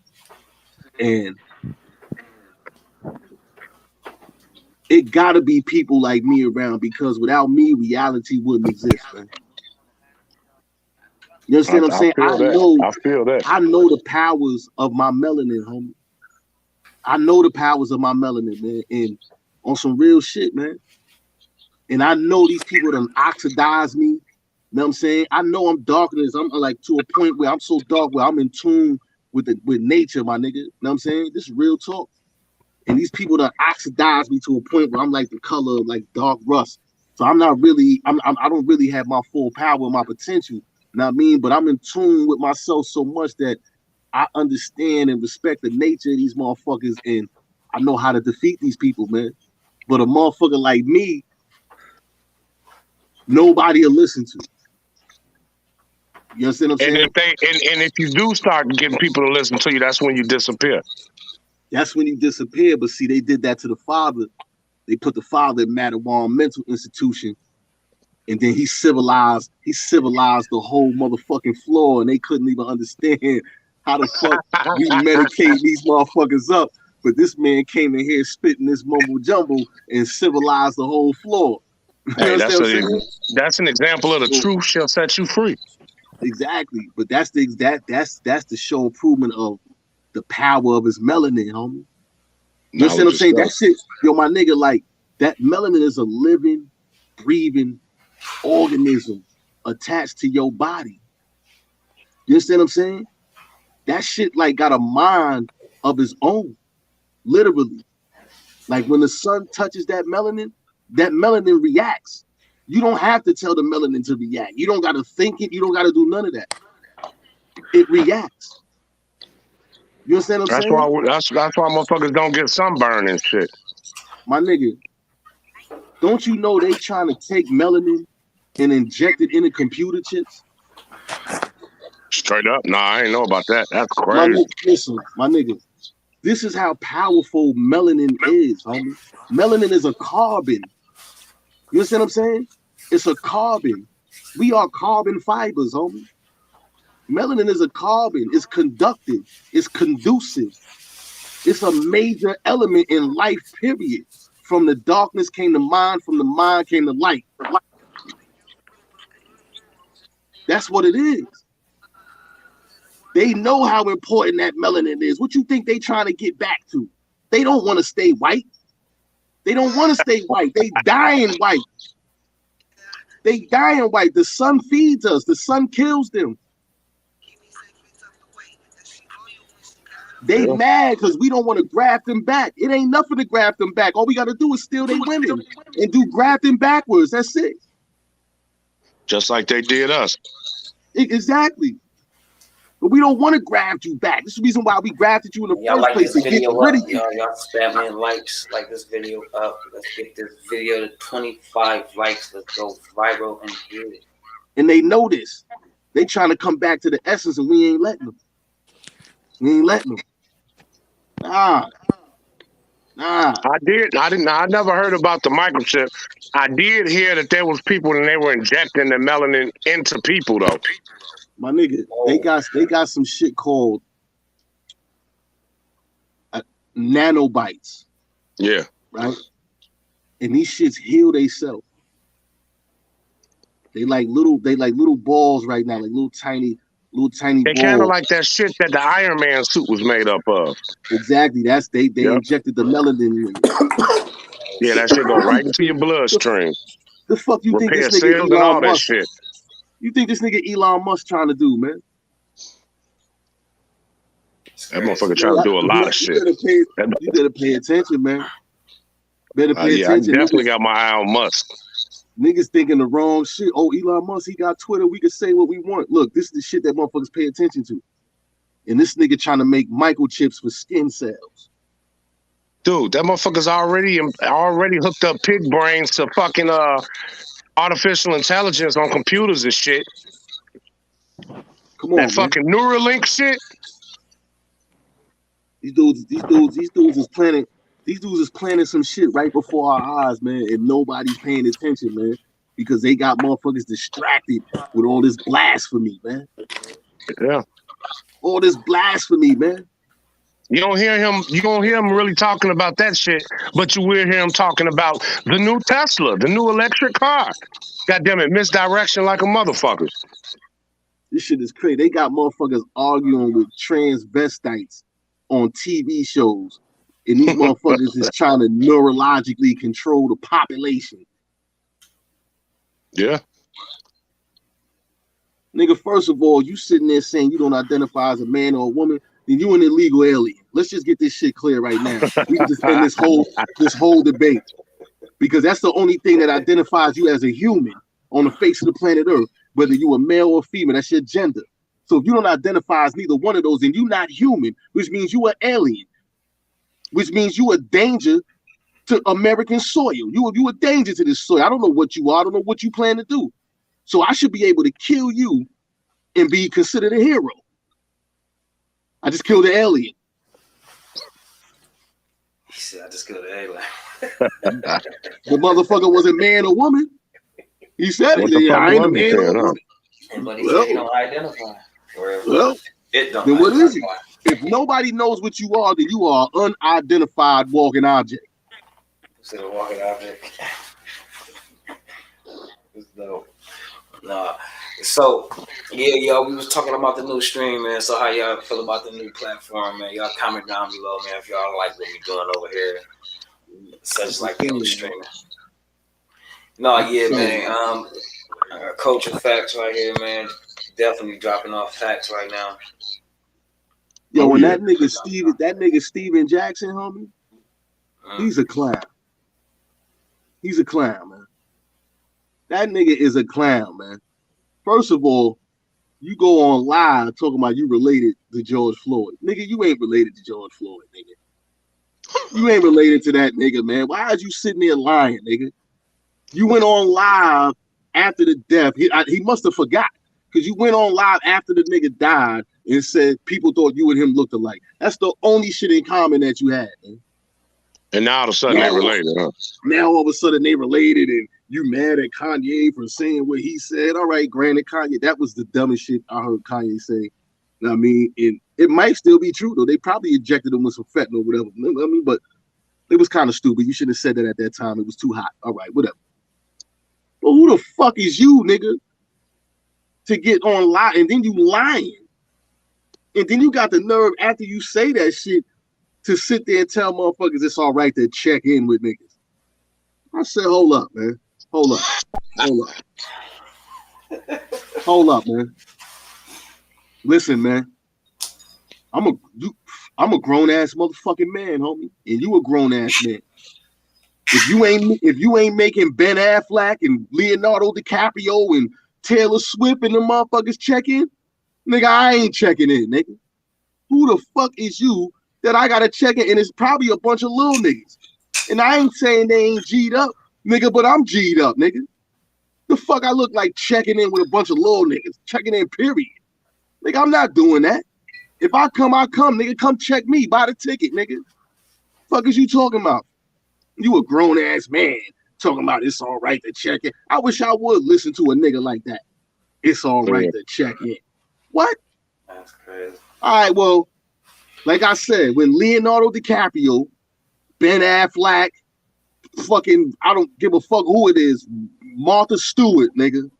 And it gotta be people like me around because without me, reality wouldn't exist, man. You understand what I'm saying? I feel that. I know the powers of my melanin, homie. I know the powers of my melanin, man, and on some real shit, man. And I know these people done oxidize me. You know what I'm saying? I know I'm darkness. I'm like to a point where I'm so dark where I'm in tune with nature, my nigga. You know what I'm saying? This is real talk. And these people done oxidize me to a point where I'm like the color of like dark rust. So I'm not really, I don't really have my full power and my potential. You know what I mean? But I'm in tune with myself so much that I understand and respect the nature of these motherfuckers, and I know how to defeat these people, man. But a motherfucker like me, nobody will listen to. You understand what I'm saying? And if you do start getting people to listen to you, that's when you disappear. That's when you disappear. But see, they did that to the father. They put the father in Mattawan mental institution, and then he civilized the whole motherfucking floor, and they couldn't even understand how the fuck we medicate these motherfuckers up. But this man came in here spitting this mumble jumble and civilized the whole floor. Hey, that's an example of the truth shall set you free. Exactly, but that's the show improvement of the power of his melanin, homie. You understand what I'm saying? That shit, yo, my nigga, like that melanin is a living, breathing organism attached to your body. You understand what I'm saying? That shit like got a mind of its own, literally. Like when the sun touches that melanin reacts. You don't have to tell the melanin to react. You don't got to think it. You don't got to do none of that. It reacts. You understand what I'm saying? That's why motherfuckers don't get sunburn and shit. My nigga, don't you know they trying to take melanin and inject it into computer chips? Straight up? Nah, I ain't know about that. That's crazy. Listen, my nigga, this is how powerful melanin is, homie. Melanin is a carbon. You understand what I'm saying? It's a carbon. We are carbon fibers, homie. Melanin is a carbon. It's conductive. It's conducive. It's a major element in life, period. From the darkness came the mind. From the mind came the light. That's what it is. They know how important that melanin is. What you think they trying to get back to? They don't want to stay white. They don't want to stay white. They dying white. They dying white. The sun feeds us. The sun kills them. They mad because we don't want to graft them back. It ain't nothing to graft them back. All we got to do is steal their women and do grafting backwards. That's it. Just like they did us. Exactly. But we don't want to graft you back. This is the reason why we grafted you in the first place. This video up. Y'all spamming likes. Like this video up. Let's get this video to 25 likes. Let's go viral and do it. And they know this. They trying to come back to the essence, and we ain't letting them. We ain't letting them. Nah. I never heard about the microchip. I did hear that there was people and they were injecting the melanin into people though. My nigga, they got some shit called nanobites. Yeah. Right? And these shits heal themselves. They like little balls right now, like little tiny They kind of like that shit that the Iron Man suit was made up of. Exactly. That's they injected the melanin. Yeah, that shit go right into your bloodstream. The fuck you think this nigga Elon Musk? Shit. You think this nigga Elon Musk trying to do, man? That motherfucker trying to do a lot of shit. You better pay attention, man. Better pay attention. I definitely got my eye on Musk. Niggas thinking the wrong shit. Oh, Elon Musk, he got Twitter. We can say what we want. Look, this is the shit that motherfuckers pay attention to. And this nigga trying to make microchips for skin cells. Dude, that motherfucker's already hooked up pig brains to fucking artificial intelligence on computers and shit. Come on, that fucking Neuralink shit. These dudes is planning. These dudes is planning some shit right before our eyes, man, and nobody's paying attention, man, because they got motherfuckers distracted with all this blasphemy, man. Yeah. All this blasphemy, man. You don't hear him really talking about that shit, but you will hear him talking about the new Tesla, the new electric car. Goddamn it, misdirection like a motherfucker. This shit is crazy. They got motherfuckers arguing with transvestites on TV shows. And these motherfuckers is trying to neurologically control the population. Yeah. Nigga, first of all, you sitting there saying you don't identify as a man or a woman, then you an illegal alien. Let's just get this shit clear right now. We can just end this whole debate. Because that's the only thing that identifies you as a human on the face of the planet Earth, whether you a male or female, that's your gender. So if you don't identify as neither one of those, then you're not human, which means you are alien. Which means you a danger to American soil. You a danger to this soil. I don't know what you are. I don't know what you plan to do. So I should be able to kill you and be considered a hero. I just killed an alien. said, I just go to A-line. The motherfucker was a man or woman. He said What it. the fuck I ain't a was he man or a saying, huh? woman. But he said he don't identify. Well, It don't then what is it? identify. If nobody knows what you are, then you are an unidentified walking object. Instead of walking object. It's dope. Nah. So, yeah, y'all, we was talking about the new stream, man. So how y'all feel about the new platform, man? Y'all comment down below, man, if y'all like what we doing over here. Such as like the new streaming. No, yeah, man. Coach of Factz right here, man. Definitely dropping off Factz right now. Yo, when that nigga Steven Jackson, homie, he's a clown. He's a clown, man. That nigga is a clown, man. First of all, you go on live talking about you related to George Floyd. Nigga, you ain't related to George Floyd, nigga. You ain't related to that nigga, man. Why is you sitting there lying, nigga? You went on live after the death. He must have forgot, because you went on live after the nigga died and said people thought you and him looked alike. That's the only shit in common that you had, man. And now all of a sudden they related, huh? Now all of a sudden they related, and you mad at Kanye for saying what he said. All right, granted, Kanye, that was the dumbest shit I heard Kanye say. You know what I mean? And it might still be true, though. They probably injected him with some fentanyl or whatever. You know what I mean? But it was kind of stupid. You should have said that at that time. It was too hot. All right, whatever. But who the fuck is you, nigga, to get on live and then you lying? And then you got the nerve after you say that shit to sit there and tell motherfuckers it's all right to check in with niggas. I said, hold up, man. Hold up, man. Listen, man. I'm a grown ass motherfucking man, homie, and you a grown ass man. If you ain't making Ben Affleck and Leonardo DiCaprio and Taylor Swift and the motherfuckers check in, nigga, I ain't checking in, nigga. Who the fuck is you that I gotta check in? And it's probably a bunch of little niggas. And I ain't saying they ain't G'd up, nigga, but I'm G'd up, nigga. The fuck I look like checking in with a bunch of little niggas, checking in, period. Nigga, I'm not doing that. If I come, nigga. Come check me, buy the ticket, nigga. Fuck is you talking about? You a grown ass man talking about it's all right to check in. I wish I would listen to a nigga like that. It's all right to check in. What? That's crazy. All right, well, like I said, when Leonardo DiCaprio, Ben Affleck, fucking, I don't give a fuck who it is, Martha Stewart, nigga.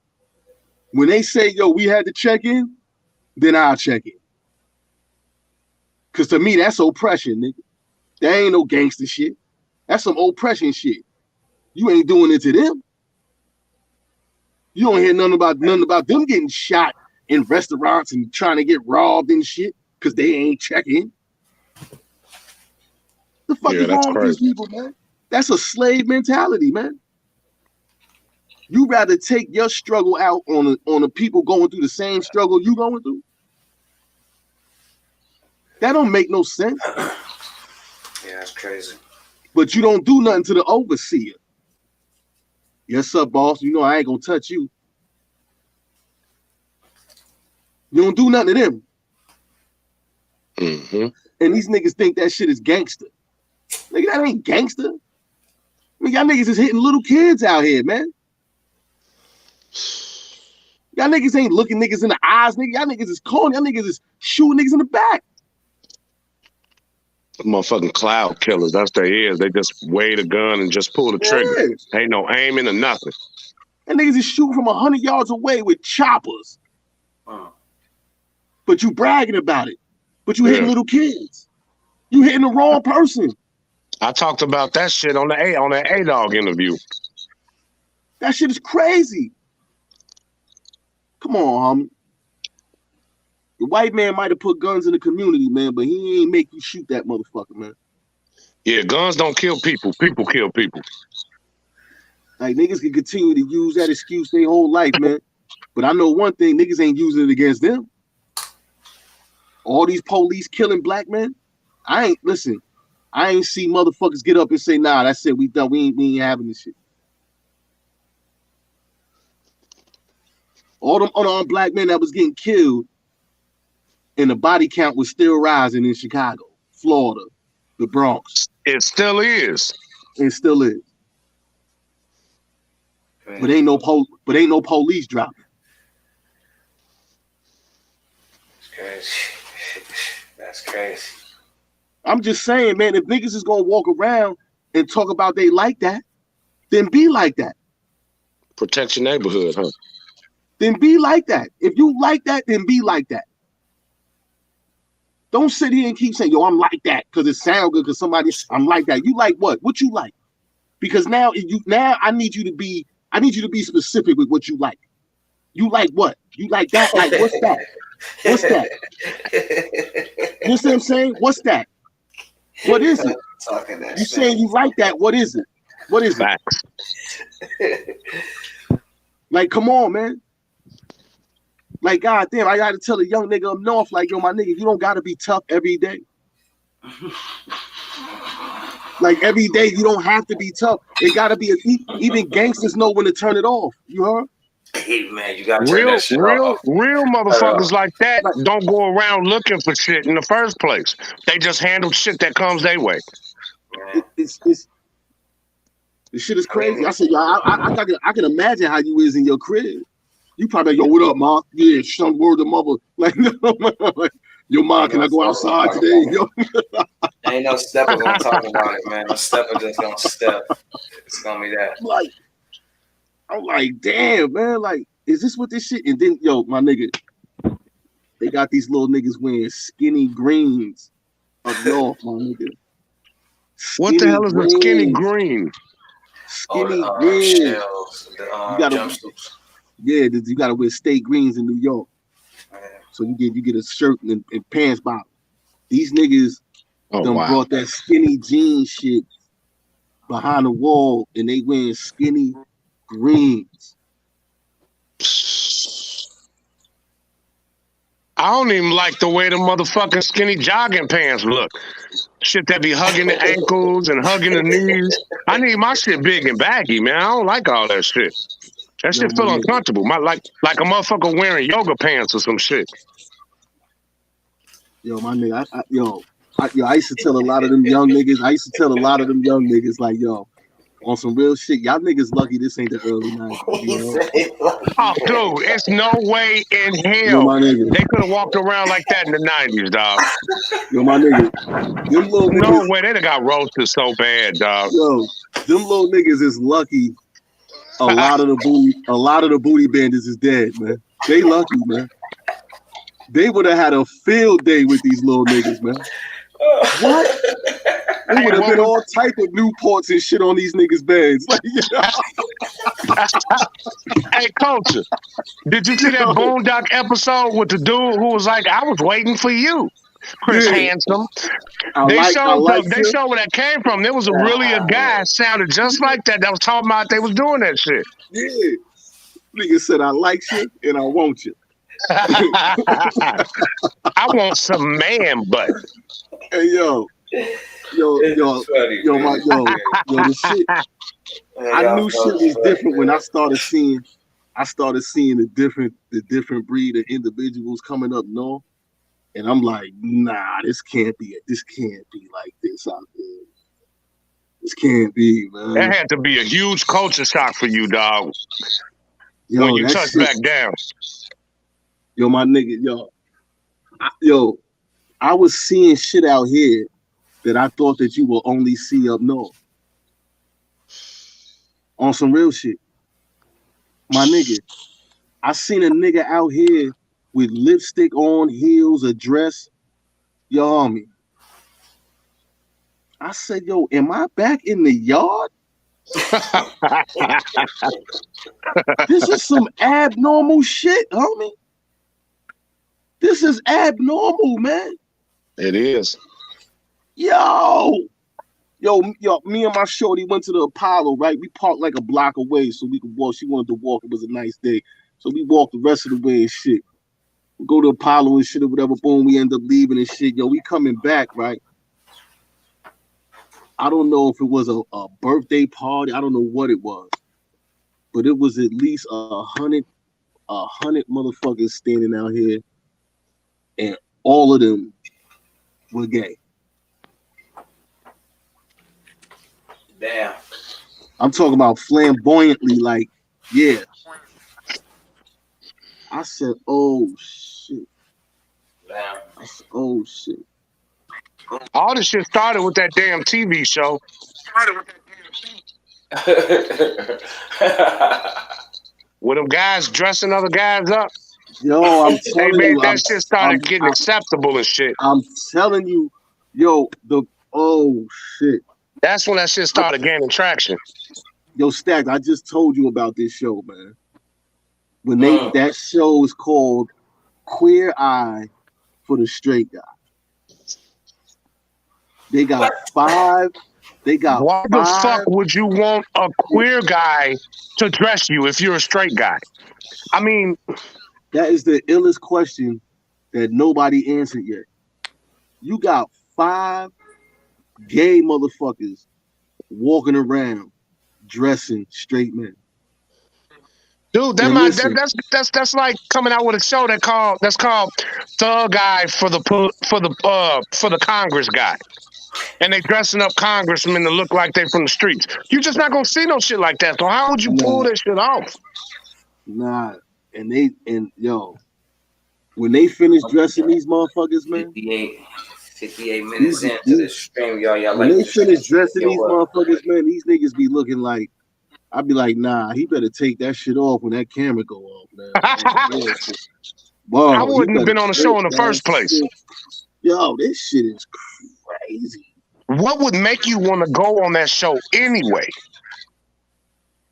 When they say, yo, we had to check in, then I'll check in. Because to me, that's oppression, nigga. That ain't no gangster shit. That's some oppression shit. You ain't doing it to them. You don't hear nothing about them getting shot in restaurants and trying to get robbed and shit because they ain't checking. The fuck is wrong with these people, man? That's a slave mentality, man. You rather take your struggle out on the people going through the same struggle you going through? That don't make no sense. Yeah, that's crazy. But you don't do nothing to the overseer. Yes, sir, boss. You know I ain't gonna touch you. You don't do nothing to them. Mm-hmm. And these niggas think that shit is gangster. Nigga, that ain't gangster. I mean, y'all niggas is hitting little kids out here, man. Y'all niggas ain't looking niggas in the eyes, nigga. Y'all niggas is corny. Y'all niggas is shooting niggas in the back. Motherfucking cloud killers. That's their ears. They just wave a gun and just pull the trigger. Yeah. Ain't no aiming or nothing. And niggas is shooting from 100 yards away with choppers. But you bragging about it. But you hitting little kids. You hitting the wrong person. I talked about that shit on that A-Dog interview. That shit is crazy. Come on, homie. The white man might have put guns in the community, man, but he ain't make you shoot that motherfucker, man. Yeah, guns don't kill people. People kill people. Like, niggas can continue to use that excuse their whole life, man. But I know one thing, niggas ain't using it against them. All these police killing black men, I ain't see motherfuckers get up and say, nah, that's it, we done, we ain't having this shit. All them unarmed black men that was getting killed, and the body count was still rising in Chicago, Florida, the Bronx. It still is. It still is. But ain't no police dropping. That's crazy. That's crazy. I'm just saying, man, if niggas is gonna walk around and talk about they like that, then be like that. Protect your neighborhood, huh? Then be like that. If you like that, then be like that. Don't sit here and keep saying, yo, I'm like that because it sounds good because somebody, I'm like that. You like what? What you like? Because now I need you to be specific with what you like. You like what? You like that? Like, what's that? What's that? You see what I'm saying? What's that? What is it? You saying you like that? What is it? What is it? Like, come on, man. Like, goddamn, I gotta tell a young nigga up north, like, yo, my nigga, you don't gotta be tough every day. Like, every day, you don't have to be tough. It gotta be even gangsters know when to turn it off. You heard? Hey, man, you gotta turn that shit off. Real motherfuckers like that don't go around looking for shit in the first place. They just handle shit that comes their way. This shit is crazy. I said, I can imagine how you is in your crib. You probably, yo, what up, ma? Yeah, some word to mother. Like, yo, ma, can I go outside today? Yo. Ain't no stepper gonna talk about it, man. No stepper just gonna step. It's gonna be that. I'm like, damn, man. Like, is this what this shit? And then, yo, my nigga, they got these little niggas wearing skinny greens up north, my nigga. What the hell is a skinny green? Skinny greens. Shells, you gotta wear state greens in New York. So you get a shirt and pants bottom. These niggas brought that skinny jean shit behind the wall and they wearing skinny greens. I don't even like the way the motherfucking skinny jogging pants look. Shit that be hugging the ankles and hugging the knees. I need my shit big and baggy, man. I don't like all that shit. That shit feel uncomfortable. Like a motherfucker wearing yoga pants or some shit. Yo, my nigga, I used to tell a lot of them young niggas, like, yo, on some real shit, y'all niggas lucky this ain't the early 90s. You know? Oh, dude, it's no way in hell yo, my nigga. They could have walked around like that in the 90s, dog. Yo, my nigga. Them little niggas, no way, they'd have got roasted so bad, dog. Yo, them little niggas is lucky. A lot of the booty bandits is dead, man. They lucky, man. They would have had a field day with these little niggas, man. What? There would have been all type of Newports and shit on these niggas' beds. Like, Hey, Culture, did you see that Boondock episode with the dude who was like, I was waiting for you, Chris Handsome? They showed where that came from. There was a guy sounded just like that was talking about they was doing that shit. Yeah. Nigga said, I like you and I want you. I want some man butt. Hey, yo, the shit. I knew shit was different when I started seeing the different breed of individuals coming up north, and I'm like, nah, this can't be like this out there. This can't be, man. That had to be a huge culture shock for you, dog. When you touch back down. Yo, my nigga, I was seeing shit out here that I thought that you will only see up north. On some real shit. My nigga, I seen a nigga out here with lipstick on, heels, a dress. Yo, homie. I said, yo, am I back in the yard? This is some abnormal shit, homie. This is abnormal, man. It is. Yo, me and my shorty went to the Apollo, right? We parked like a block away so we could walk. She wanted to walk. It was a nice day. So we walked the rest of the way and shit. We go to Apollo and shit or whatever. Boom, we end up leaving and shit. Yo, we coming back, right? I don't know if it was a birthday party. I don't know what it was. But it was at least 100 motherfuckers standing out here. And all of them were gay. Damn. I'm talking about flamboyantly, like, yeah. I said, oh shit. Damn. I said, oh shit. All this shit started with that damn TV show. With them guys dressing other guys up. Yo, I'm They telling made you, that shit started getting acceptable and shit. I'm telling you, yo, oh shit. That's when that shit started gaining traction. Yo, Stack, I just told you about this show, man. When that show is called Queer Eye for the Straight Guy. They got five. They got Why five. the fuck would you want a queer guy to dress you if you're a straight guy? I mean, that is the illest question that nobody answered yet. You got 5 gay motherfuckers walking around dressing straight men. Dude, that's like coming out with a show that's called Thug Guy for the Congress guy. And they dressing up congressmen to look like they from the streets. You just not gonna see no shit like that. So how would you pull that shit off? Nah, yo, when they finish dressing these motherfuckers, man. 58 minutes into the stream, y'all. When they finish dressing these motherfuckers, man, these niggas be looking like. I'd be like, nah, he better take that shit off when that camera go off, man. Whoa, I wouldn't have been on the show in the first place. Shit. Yo, this shit is crazy. What would make you want to go on that show anyway?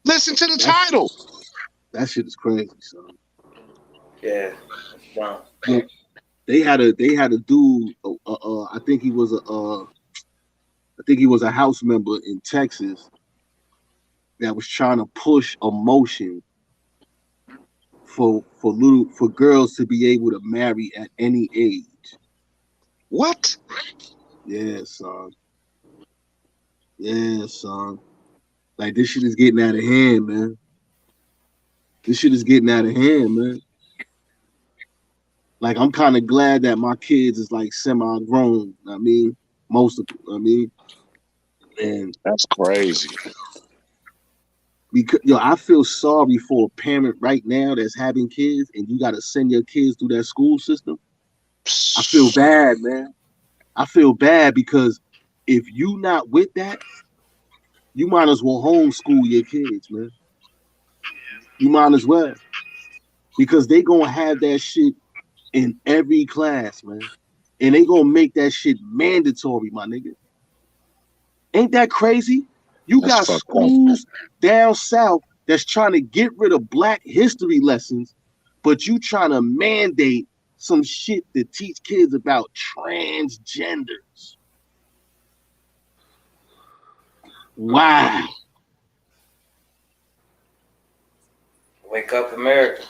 Listen to the title. That shit is crazy, son. Yeah. Wow. They had a dude. I think he was a house member in Texas that was trying to push a motion for girls to be able to marry at any age. What? Yeah, son. Yeah, son. Like, this shit is getting out of hand, man. This shit is getting out of hand, man. Like, I'm kind of glad that my kids is like semi-grown. I mean, most of them. I mean, and that's crazy. Because I feel sorry for a parent right now that's having kids, and you got to send your kids through that school system. I feel bad, man. I feel bad because if you not with that, you might as well homeschool your kids, man. You might as well, because they gonna have that shit in every class, man, and they gonna make that shit mandatory, my nigga. Ain't that crazy? You got schools down south that's trying to get rid of Black history lessons, but you trying to mandate some shit to teach kids about transgenders. Wow. Wake up, America.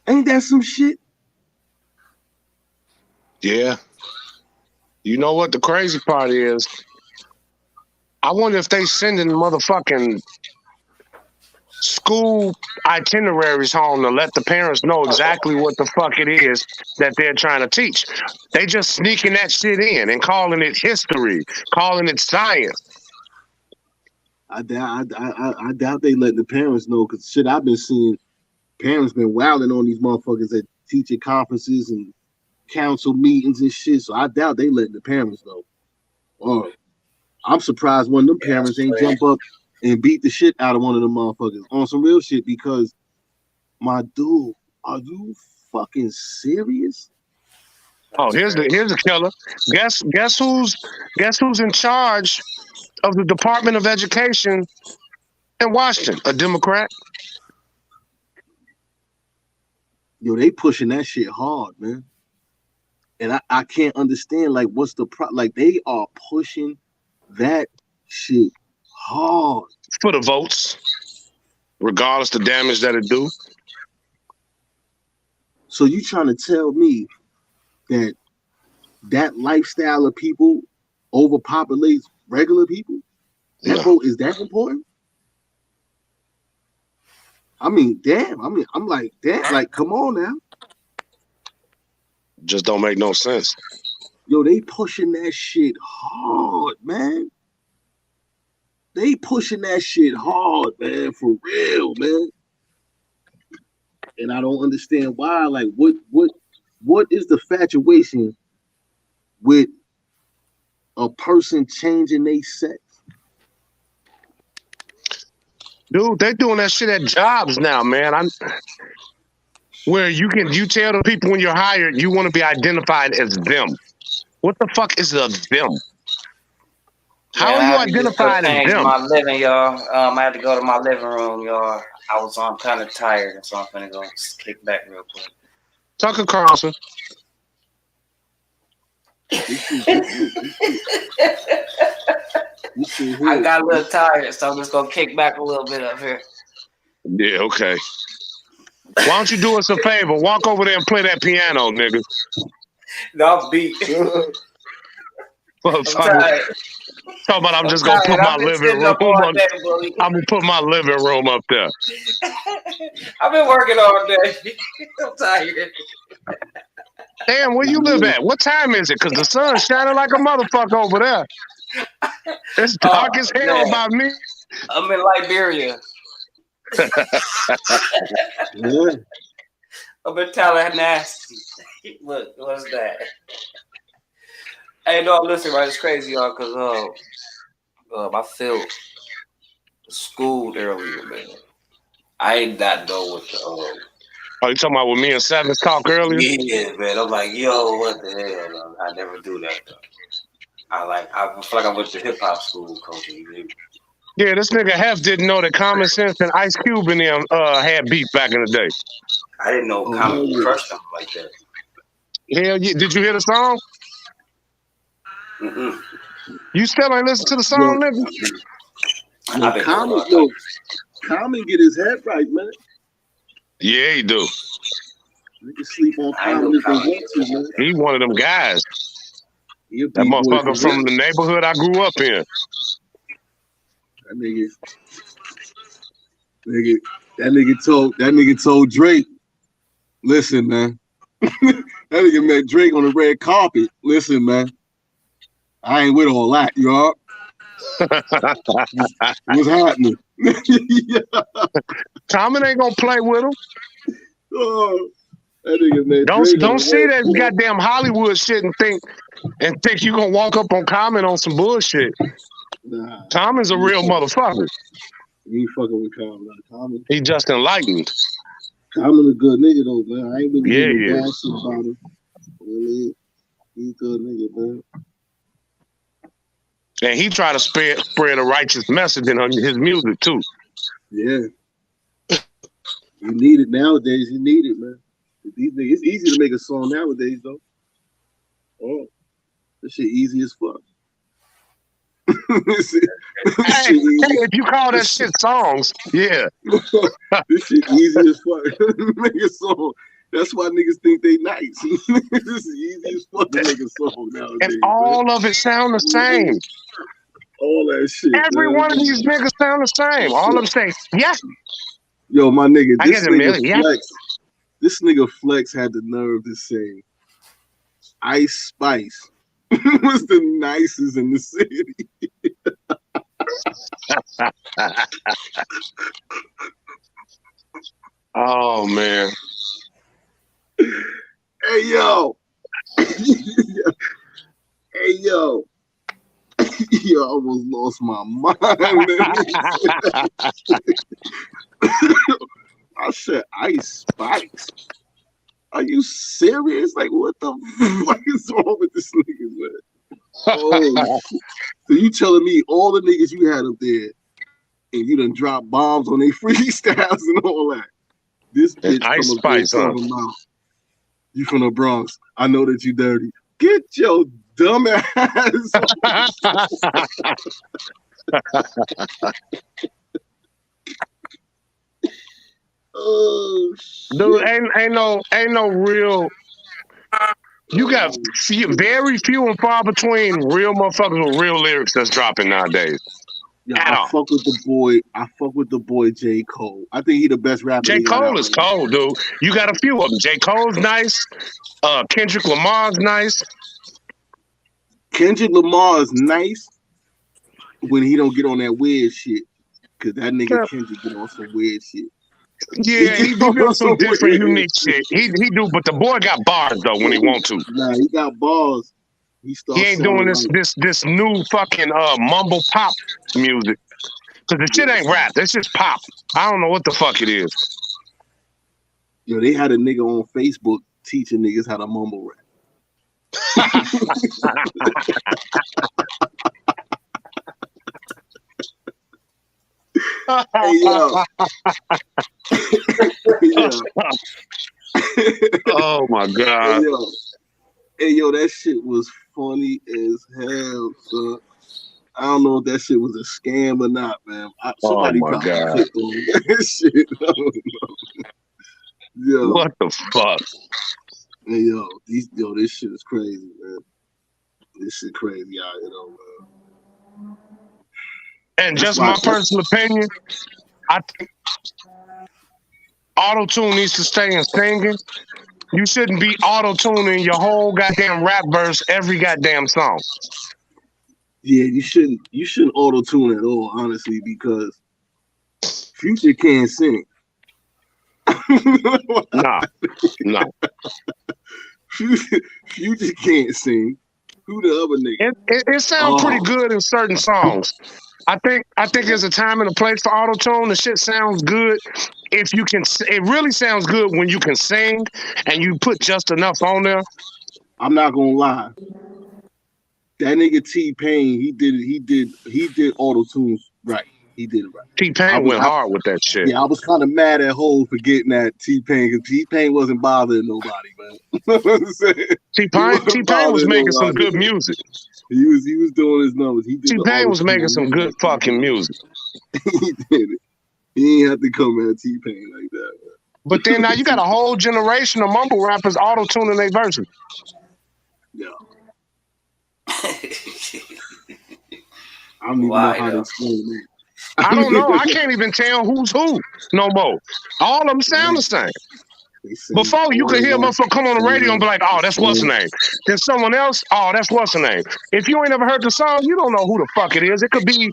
Ain't that some shit? Yeah. You know what the crazy part is? I wonder if they sending motherfucking school itineraries home to let the parents know exactly what the fuck it is that they're trying to teach. They just sneaking that shit in and calling it history, calling it science. I doubt they let the parents know, because shit, I've been seeing parents been wilding on these motherfuckers at teacher conferences and council meetings and shit. So I doubt they let the parents know. Or I'm surprised one of them parents ain't jump up and beat the shit out of one of them motherfuckers on some real shit, because my dude, are you fucking serious? Oh, here's the killer. Guess who's in charge of the Department of Education in Washington? A Democrat. Yo, they pushing that shit hard, man. And I can't understand, like, what's the like, they are pushing that shit hard for the votes, regardless the damage that it do. So you trying to tell me that lifestyle of people overpopulates regular people? That vote is that important? I mean, damn. I mean, I'm like, damn. Like, come on now. Just don't make no sense. Yo, they pushing that shit hard, man. They pushing that shit hard, man, for real, man. And I don't understand why. Like, what is the infatuation with a person changing their sex? Dude, they're doing that shit at jobs now, man. Where you tell the people when you're hired you want to be identified as them. What the fuck is a them? How are you identified as them? My living, y'all. I had to go to my living room, y'all. I was kind of tired, and so I'm gonna go kick back real quick. Tucker Carlson. I got a little tired, so I'm just gonna kick back a little bit up here. Yeah, okay. Why don't you do us a favor? Walk over there and play that piano, nigga. No beat. I'm tired. Talking about I'm just gonna put my living room on. I'm gonna put my living room up there. I've been working all day. I'm tired. Damn, where you live at? What time is it? Because the sun's shining like a motherfucker over there. It's dark as hell about me. I'm in Liberia. Yeah. I'm in Tallahassee. Look, what's that? Hey, no, listen, right? It's crazy, y'all, because I felt schooled earlier, man. I ain't that know what the Oh, you talking about with me and Savage talk earlier? Yeah, man. I'm like, yo, what the hell? Man? I never do that though. I feel like I went to hip hop school, coach. Yeah, this nigga Hef didn't know that Common Sense and Ice Cube and them had beef back in the day. I didn't know Common crushed them like that. Hell yeah. Did you hear the song? Mm-mm. You still ain't listen to the song, nigga? Common get his head right, man. Yeah, he do. Niggas sleep on Common if they want to, man. He one of them guys. That motherfucker from the neighborhood I grew up in. That nigga told Drake, listen, man. That nigga met Drake on the red carpet. Listen, man. I ain't with all that, y'all. What's happening? Common ain't gonna play with him. Oh, that nigga met don't see that goddamn Hollywood shit and think you gonna walk up on Common on some bullshit. Nah, Common's a real motherfucker. You ain't fucking with Common. He just enlightened. Common a good nigga though, man. I ain't been hearing bad shit about him. Really, he's a good nigga, man. And he try to spread a righteous message in his music too. Yeah. You need it nowadays. You need it, man. It's easy to make a song nowadays, though. Oh, this shit easy as fuck. Hey, if you call that shit songs, yeah. This shit easy as fuck. Make a song. That's why niggas think they nice. This is easy as fuck to make a song nowadays. And all of it sound the same. All that shit. Every one of these niggas sound the same. All of them say, yeah. Yo, my nigga, this nigga Flex had the nerve to say Ice Spice was the nicest in the city. Oh man. Hey yo. Hey yo. Yo, I almost lost my mind, man. I said Ice Spice. Are you serious? Like, what the fuck is wrong with this nigga, man? Oh, so you telling me all the niggas you had up there and you done drop bombs on their freestyles and all that? This bitch Ice Spice, huh? You from the Bronx. I know that you dirty. Get your dumb ass. Oh, shit. Dude, ain't no real. You got very few and far between real motherfuckers with real lyrics that's dropping nowadays. Yeah, I fuck with the boy J. Cole. I think he the best rapper. J. Cole is cold, dude. You got a few of them. J. Cole's nice. Kendrick Lamar's nice. Kendrick Lamar is nice, when he don't get on that weird shit. Cause that nigga Kendrick get on some weird shit. Yeah, he do some different, unique shit. He do, but the boy got bars though when he want to. Nah, he got bars. He ain't doing this new fucking mumble pop music. Cause the shit ain't rap. That's just pop. I don't know what the fuck it is. Yo, they had a nigga on Facebook teaching niggas how to mumble rap. Hey yo. Oh my god. Hey yo, that shit was funny as hell, son. I don't know if that shit was a scam or not, man. Somebody oh my god. Clicked on that shit. I don't know. Yo. What the fuck? Hey yo, this shit is crazy, man. This shit crazy out here, though, man. And just my personal opinion, I think auto-tune needs to stay in singing. You shouldn't be auto-tuning your whole goddamn rap verse every goddamn song. Yeah, you shouldn't auto-tune at all, honestly, because Future can't sing. No. Future can't sing. Who the other nigga? It sounds pretty good in certain songs. I think there's a time and a place for auto-tune. The shit sounds good if you can. It really sounds good when you can sing and you put just enough on there. I'm not gonna lie. That nigga T-Pain, he did auto-tunes right. He did it right. T-Pain went hard with that shit. Yeah, I was kind of mad at Hov for getting that T-Pain because T-Pain wasn't bothering nobody, man. T-Pain was making some good music. He was doing his numbers. T-Pain was making some good fucking music. He did it. He ain't have to come at T-Pain like that, man. But then now you got a whole generation of mumble rappers auto-tuning their verses. Yeah. I don't even know how to explain that. I don't know. I can't even tell who's who no more. All of them sound the same. Before, you could hear a motherfucker come on the radio and be like, oh, that's what's the name. Then someone else, oh, that's what's the name. If you ain't ever heard the song, you don't know who the fuck it is. It could be,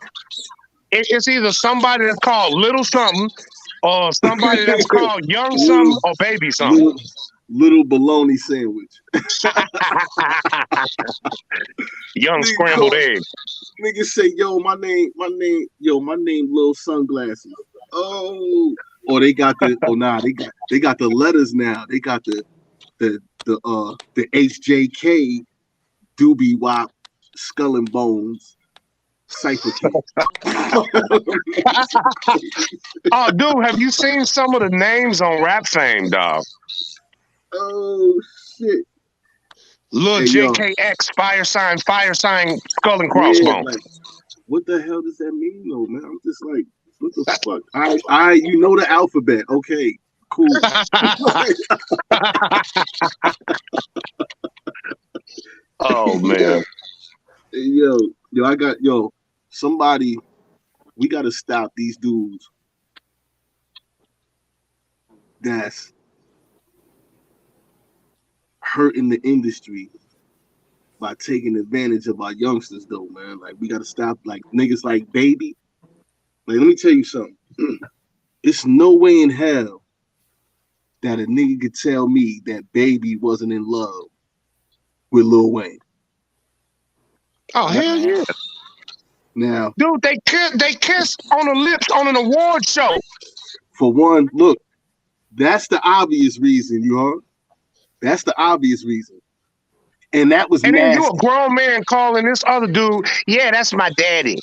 it's either somebody that's called Little Something or somebody that's called Young Something or Baby Something. Little bologna sandwich. Young scrambled egg. Niggas say, my name, Lil Sunglasses. Oh, they got the they got the letters now. They got the HJK Doobie Wop Skull and Bones Cypher Key. Oh, dude, have you seen some of the names on Rap Fame, dog? Oh shit. Lil JKX, fire sign, skull and crossbone. Like, what the hell does that mean though, man? I'm just like, what the fuck? I you know the alphabet. Okay, cool. Oh man. Somebody, we gotta stop these dudes that's hurting the industry by taking advantage of our youngsters though, man. Like, we gotta stop like niggas like Baby. Like, let me tell you something. It's no way in hell that a nigga could tell me that Baby wasn't in love with Lil Wayne. Oh, hell yeah. Now, dude, they kissed on the lips on an award show. For one, look, that's the obvious reason, you heard? That's the obvious reason. And that was nasty. Then you a grown man calling this other dude, yeah, that's my daddy.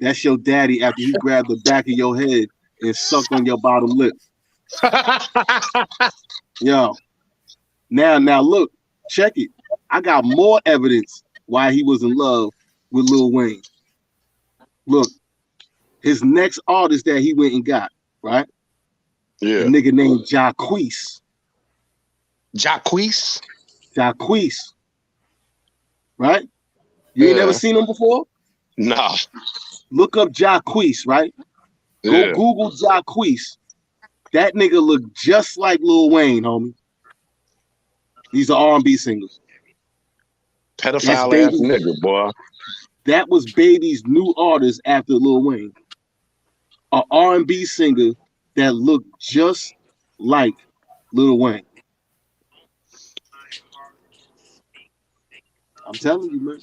That's your daddy after he grabbed the back of your head and sucked on your bottom lip. Yo. Now look, check it. I got more evidence why he was in love with Lil Wayne. Look, his next artist that he went and got, right? Yeah. A nigga named Jacquees. Jacquees? Jacquees. Right? You ain't never seen him before? No. Look up Jacquees, right? Go Google Jacquees. That nigga look just like Lil Wayne, homie. These are R&B singles. Pedophile ass nigga, boy. That was Baby's new artist after Lil Wayne. An R&B singer that looked just like Lil Wayne. I'm telling you, man.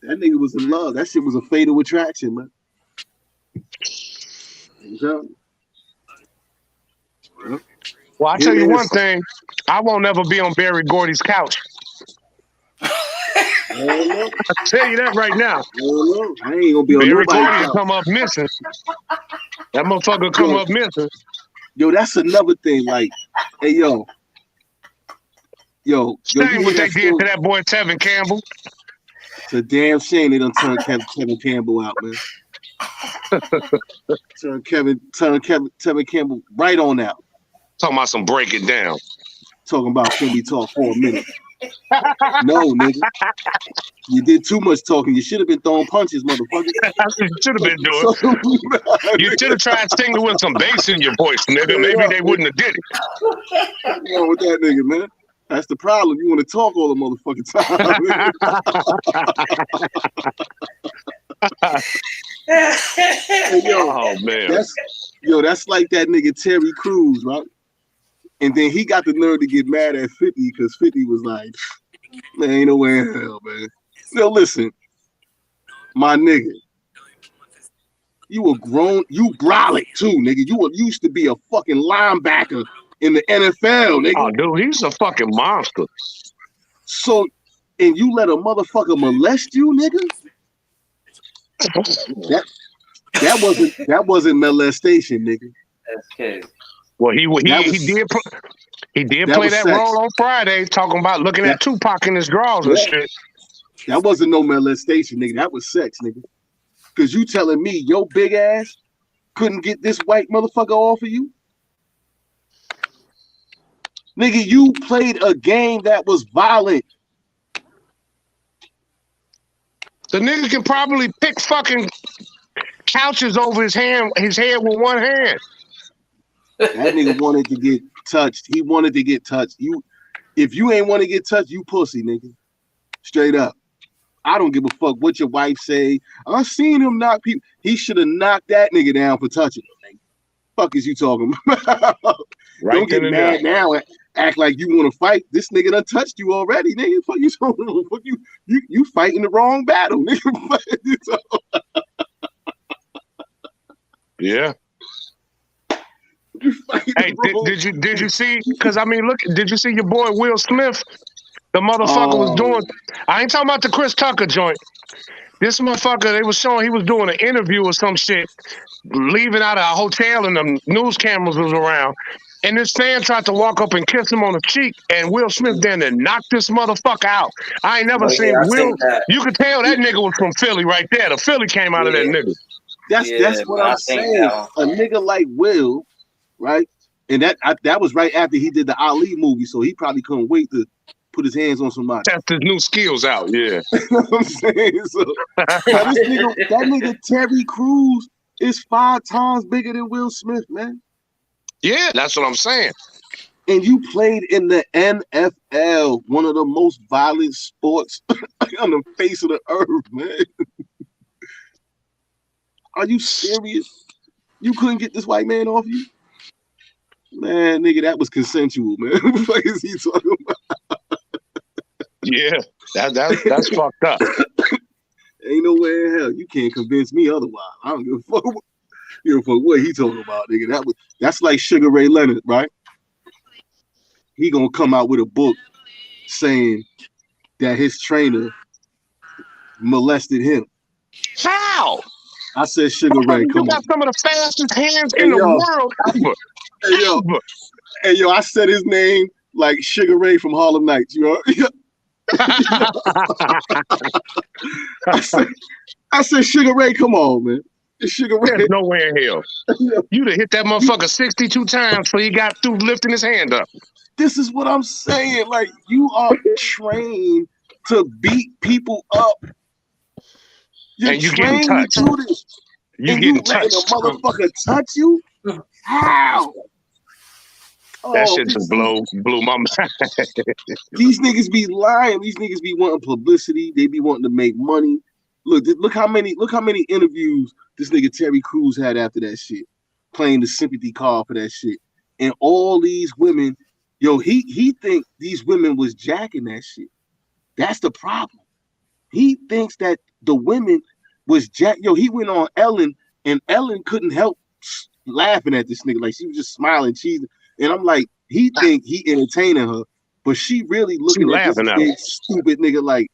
That nigga was in love. That shit was a fatal attraction, man. I'm telling you. Well, I tell you one thing. I won't ever be on Barry Gordy's couch. I'll tell you that right now. I ain't gonna be on Barry nobody's Gordy couch. come up missing. That motherfucker come up missing. Yo, that's another thing. Like, hey, yo. Shame what they did to that boy Tevin Campbell. It's a damn shame they done turned Kevin Campbell out, man. Turn Tevin Campbell right on out. Talking about some break it down. Talking about can we talk for a minute? No, nigga. You did too much talking. You should have been throwing punches, motherfucker. You should have been doing. You should have tried singing with some bass in your voice, nigga. Maybe they wouldn't have did it. What's wrong with that nigga, man? That's the problem. You want to talk all the motherfucking time. Hey, oh man. That's like that nigga Terry Crews, right? And then he got the nerve to get mad at 50 because 50 was like, man, ain't no way in hell, man. Yo, listen, my nigga. You were grown, you brolic too, nigga. You used to be a fucking linebacker in the NFL, nigga. Oh, dude, he's a fucking monster. So, and you let a motherfucker molest you, nigga? That wasn't molestation, nigga. That's crazy. Well, he did play that role on Friday, talking about looking at Tupac in his drawers and shit. That wasn't no molestation, nigga. That was sex, nigga. Cause you telling me your big ass couldn't get this white motherfucker off of you? Nigga, you played a game that was violent. The nigga can probably pick fucking couches over his head with one hand. That nigga wanted to get touched. He wanted to get touched. If you ain't want to get touched, you pussy, nigga. Straight up. I don't give a fuck what your wife say. I seen him knock people. He should have knocked that nigga down for touching him. Fuck is you talking about? Right. Don't get mad now and act like you want to fight. This nigga done touched you already, nigga. Fuck you talking about? Fuck you fighting the wrong battle, nigga. Yeah. Hey, did you see? Because I mean, look, did you see your boy Will Smith? The motherfucker was doing. I ain't talking about the Chris Tucker joint. This motherfucker, they was showing he was doing an interview or some shit, leaving out of a hotel and the news cameras was around. And this fan tried to walk up and kiss him on the cheek, and Will Smith then knocked this motherfucker out. I ain't never seen Will. You could tell that nigga was from Philly right there. The Philly came out of that nigga. That's what I'm saying. A nigga like Will, right? And that was right after he did the Ali movie, so he probably couldn't wait to put his hands on somebody. Test his new skills out, yeah. You know what I'm saying? So that nigga Terry Crews is 5 times bigger than Will Smith, man. Yeah, that's what I'm saying. And you played in the NFL, one of the most violent sports on the face of the earth, man. Are you serious? You couldn't get this white man off you? Man, nigga, that was consensual, man. What is he talking about? Yeah, that's fucked up. Ain't no way in hell you can't convince me otherwise. I don't give a fuck. You know what he talking about, nigga. That's like Sugar Ray Leonard, right? He gonna come out with a book saying that his trainer molested him. How? I said Sugar Ray. You got some of the fastest hands in the world ever. Hey yo, I said his name like Sugar Ray from Harlem Nights. You know. I said, Sugar Ray, come on, man. Sugar Ray. There's no way in hell. You'd have hit that motherfucker 62 times before he got through lifting his hand up. This is what I'm saying. Like, you are trained to beat people up. And you getting touched. You getting touched. A motherfucker touch you? How? That shit just blew my mind. These niggas be lying. These niggas be wanting publicity. They be wanting to make money. look how many interviews this nigga Terry Crews had after that shit, playing the sympathy card for that shit, and all these women, yo, he think these women was jacking that shit. That's the problem. He thinks that the women was jack. Yo, he went on Ellen, and Ellen couldn't help laughing at this nigga, like she was just smiling, cheesing, and I'm like, he think he entertaining her, but she really looking at this big stupid nigga like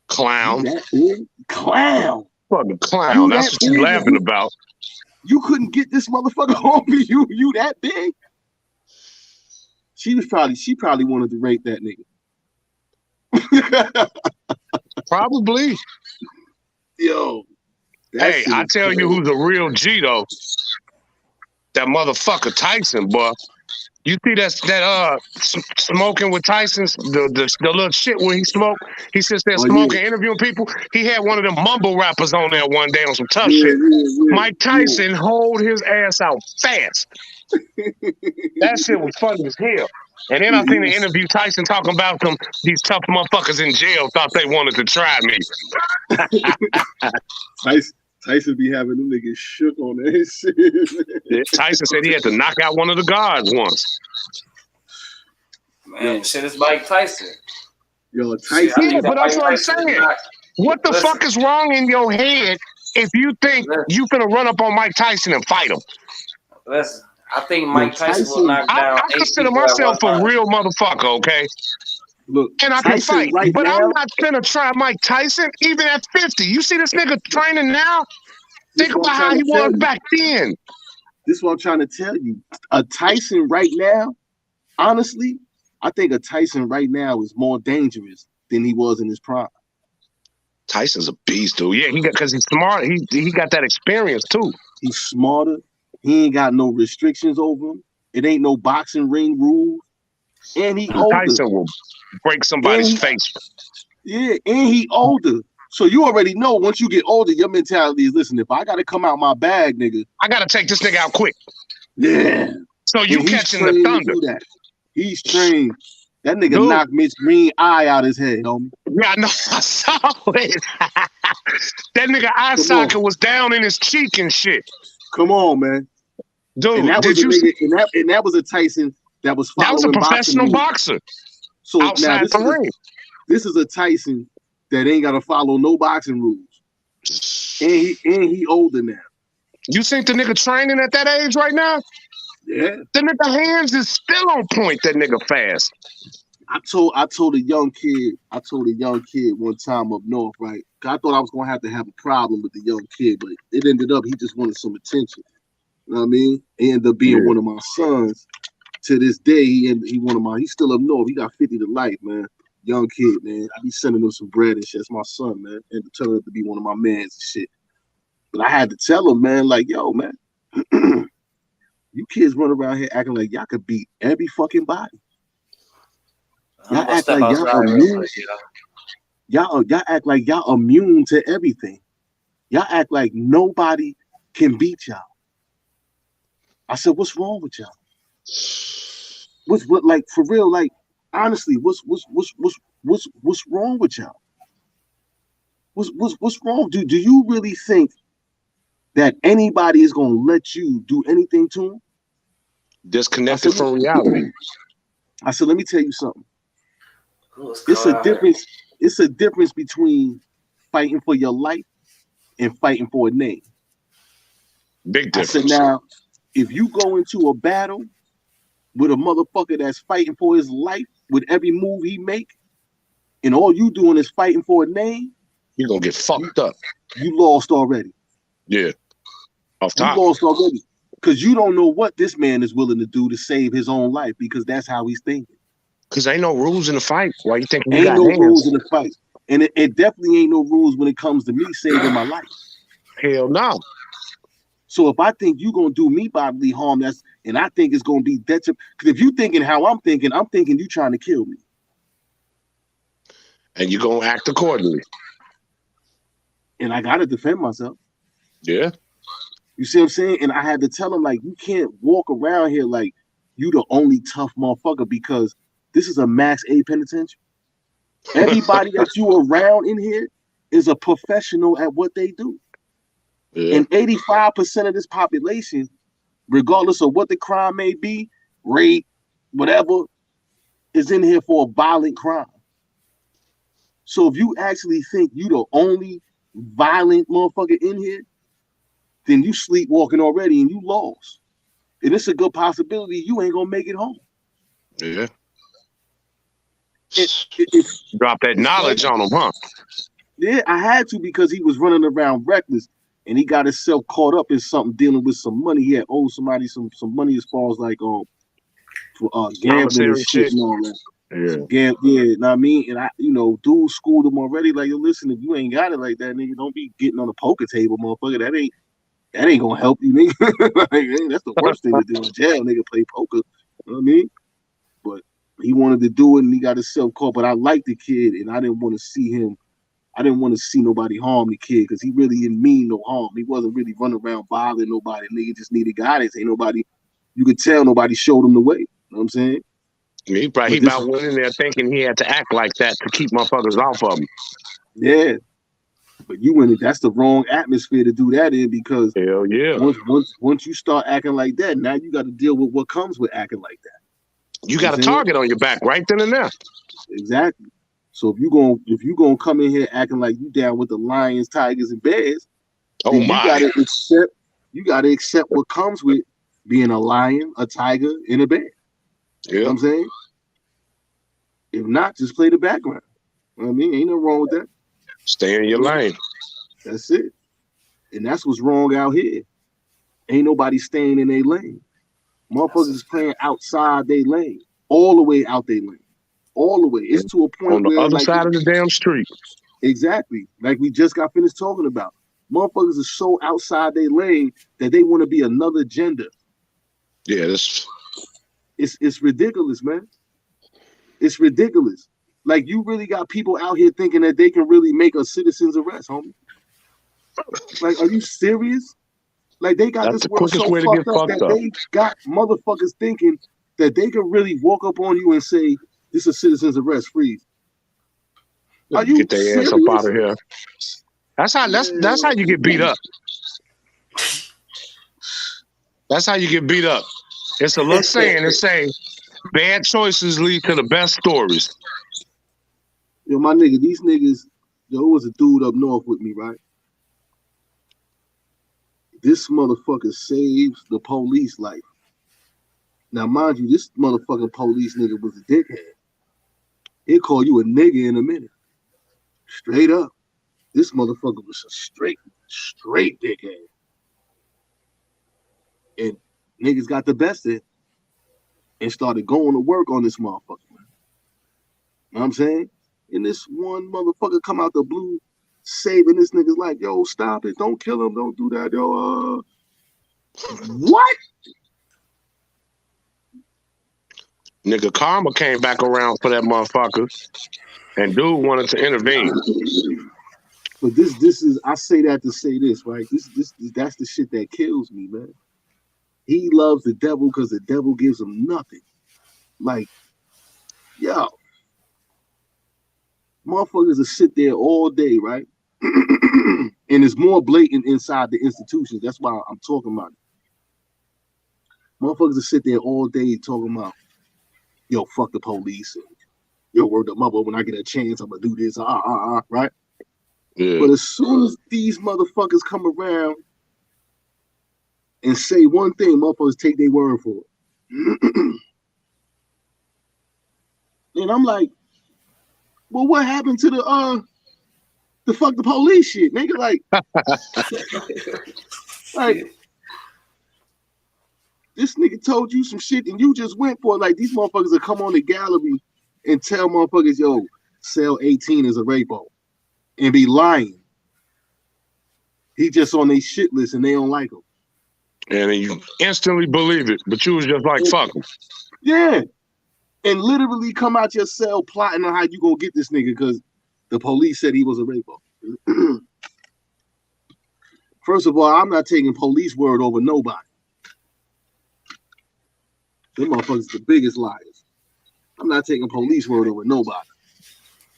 clown. That big? Clown. Fucking clown. That's what you laughing about. You couldn't get this motherfucker home for you. You that big? She probably wanted to rape that nigga. Probably. Yo. Hey, I tell you who's a real G though. That motherfucker Tyson, boy. You see that smoking with Tyson's the little shit where he smoked. He sits there smoking, interviewing people. He had one of them mumble rappers on there one day on some tough shit. Mike Tyson hold his ass out fast. That shit was funny as hell. And then I seen the interview Tyson talking about these tough motherfuckers in jail thought they wanted to try me. Tyson be having them niggas shook on that shit. Yeah, Tyson said he had to knock out one of the guards once. Man, shit is Mike Tyson. Yo, Tyson. Yeah, but that's what I'm saying. What the fuck is wrong in your head if you think you finna run up on Mike Tyson and fight him? Listen, I think Mike Tyson will knock down. I consider myself a real motherfucker, okay? Look, and I can fight, right but now, I'm not gonna try Mike Tyson even at 50. You see this nigga training now? Think about how he was back then. This is what I'm trying to tell you. A Tyson right now, honestly, I think a Tyson right now is more dangerous than he was in his prime. Tyson's a beast, dude. Yeah, because he's smart. He got that experience too. He's smarter. He ain't got no restrictions over him. It ain't no boxing ring rules. And he older. Tyson will break somebody's face. Yeah, and he older. So you already know once you get older, your mentality is, listen, if I got to come out my bag, nigga. I got to take this nigga out quick. Yeah. So you catching the thunder. That. He's trained. That nigga knocked Mitch Green eye out his head, homie. Yeah, I know. I saw it. That nigga eye socket was down in his cheek and shit. Come on, man. Dude, and that did was you nigga, and that was a Tyson that was following. That was a professional boxer. So outside the ring. This is a Tyson that ain't got to follow no boxing rules. And he older now. You think the nigga training at that age right now? Yeah. The nigga hands is still on point, that nigga fast. I told a young kid one time up north, right? I thought I was gonna have to have a problem with the young kid, but it ended up he just wanted some attention. You know what I mean? He ended up being one of my sons. To this day, he's still up north. He got 50 to life, man. Young kid, man. I be sending him some bread and shit. That's my son, man. And to tell him to be one of my mans and shit. But I had to tell him, man, like, yo, man, you kids run around here acting like y'all could beat every fucking body. Y'all act like y'all immune. Y'all act like y'all immune to everything. Y'all act like nobody can beat y'all. I said, what's wrong with y'all? What like for real? Like honestly, what's wrong with y'all? What's wrong? Do you really think that anybody is gonna let you do anything to them? Disconnected from reality. I said, let me tell you something. It's a difference. It's a difference between fighting for your life and fighting for a name. Big difference. I said, now, if you go into a battle with a motherfucker that's fighting for his life with every move he make, and all you doing is fighting for a name, you're gonna get fucked up. You lost already. Yeah. Off top. You lost already. Because you don't know what this man is willing to do to save his own life, because that's how he's thinking. Because ain't no rules in the fight. Why you think ain't no rules in the fight? And it definitely ain't no rules when it comes to me saving my life. Hell no. So if I think you're gonna do me bodily harm, and I think it's gonna be detrimental. Because if you thinking how I'm thinking you trying to kill me. And you're gonna act accordingly. And I gotta defend myself. Yeah. You see what I'm saying? And I had to tell him, like, you can't walk around here like you the only tough motherfucker, because this is a max A penitentiary. Everybody that you around in here is a professional at what they do. Yeah. And 85% of this population, regardless of what the crime may be, rape, whatever, is in here for a violent crime. So if you actually think you the only violent motherfucker in here, then you sleepwalking already and you lost. And it's a good possibility you ain't gonna make it home. Yeah. It Drop that knowledge on him, huh? Yeah, I had to because he was running around reckless and he got himself caught up in something dealing with some money. He had owed somebody some money as far as like for gambling and shit and all that. Yeah. You know what I mean? And I, dude schooled him already. Like, yo, listen, if you ain't got it like that, nigga, don't be getting on the poker table, motherfucker. That ain't gonna help you, nigga. Like, that's the worst thing to do in jail, nigga, play poker. You know what I mean? But he wanted to do it and he got himself caught. But I liked the kid and I didn't want to see him. I didn't want to see nobody harm the kid because he really didn't mean no harm. He wasn't really running around bothering nobody. Nigga just needed guidance. Ain't nobody, you could tell nobody showed him the way. You know what I'm saying? He about went in there thinking he had to act like that to keep motherfuckers off of him. Yeah. But you went, that's the wrong atmosphere to do that in because hell yeah. Once you start acting like that, now you got to deal with what comes with acting like that. You got a target on your back right then and there. Exactly. So if you gonna come in here acting like you down with the lions, tigers, and bears, you gotta accept what comes with being a lion, a tiger, and a bear. Yeah. You know what I'm saying? If not, just play the background. You know what I mean? Ain't no wrong with that. Stay in your lane. That's it. And that's what's wrong out here. Ain't nobody staying in their lane. Motherfuckers is playing outside their lane, all the way out their lane. All the way. It's to a point on the where other side of the damn street. Exactly. Like we just got finished talking about. Motherfuckers are so outside their lane that they want to be another gender. Yeah, it's ridiculous, man. It's ridiculous. Like you really got people out here thinking that they can really make a citizen's arrest, homie. Like, are you serious? Like they got That's this world so fucked up that they got motherfuckers thinking that they can really walk up on you and say, this is a citizen's arrest, freeze. Are you get their serious? ass up out of here. That's how you get beat up. That's how you get beat up. It's a little saying that say, bad choices lead to the best stories. Yo, my nigga, these niggas, there was a dude up north with me, right? This motherfucker saves the police life. Now, mind you, this motherfucking police nigga was a dickhead. He'll call you a nigga in a minute. Straight up. This motherfucker was a straight dickhead. And niggas got the best of it and started going to work on this motherfucker. Man. You know what I'm saying? And this one motherfucker come out the blue saving this nigga's life. Yo, stop it. Don't kill him. Don't do that. Yo, what? Nigga, karma came back around for that motherfucker. And dude wanted to intervene. But this is, I say that to say this, right? That's the shit that kills me, man. He loves the devil because the devil gives him nothing. Like, yo, motherfuckers will sit there all day, right? And it's more blatant inside the institutions. That's why I'm talking about it. Motherfuckers will sit there all day talking about, yo, fuck the police. And, yo, word the mother, when I get a chance, I'm gonna do this, right? Yeah. But as soon as these motherfuckers come around and say one thing, motherfuckers take their word for it. And I'm like, well, what happened to the fuck the police shit? Nigga, like, like, this nigga told you some shit and you just went for it. Like, these motherfuckers will come on the gallery and tell motherfuckers, yo, cell 18 is a rapo and be lying. He just on their shit list and they don't like him. And you instantly believe it, but you was just like, fuck him. Yeah. And literally come out your cell plotting on how you gonna get this nigga because the police said he was a rapo. First of all, I'm not taking police word over nobody. Them motherfuckers the biggest liars. I'm not taking police word over nobody.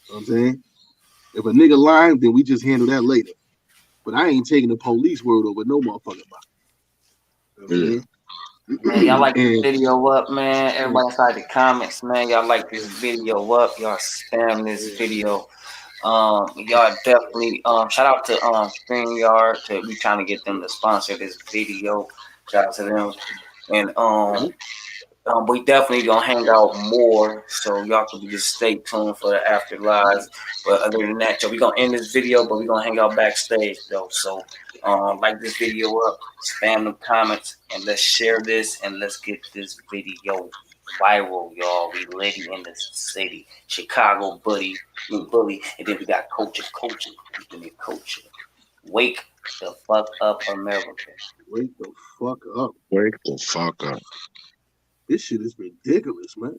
You know what I'm saying? If a nigga lying, then we just handle that later. But I ain't taking the police word over no motherfucking body. You know what I'm saying? Man, y'all like this And video up, man. Everybody inside the comments, man. Y'all like this video up. Y'all spam this video. Y'all definitely shout out to StreamYard to we trying to get them to sponsor this video. Shout out to them. And we definitely gonna hang out more, so y'all can just stay tuned for the after lives. But other than that, we gonna end this video, but we gonna hang out backstage though. So like this video up, spam the comments, and let's share this and let's get this video viral, y'all. We ready in the city. Chicago bully, and then we got coaching. Give me coaching. Wake the fuck up, America. wake the fuck up. Wake the fuck up. This shit is ridiculous, man.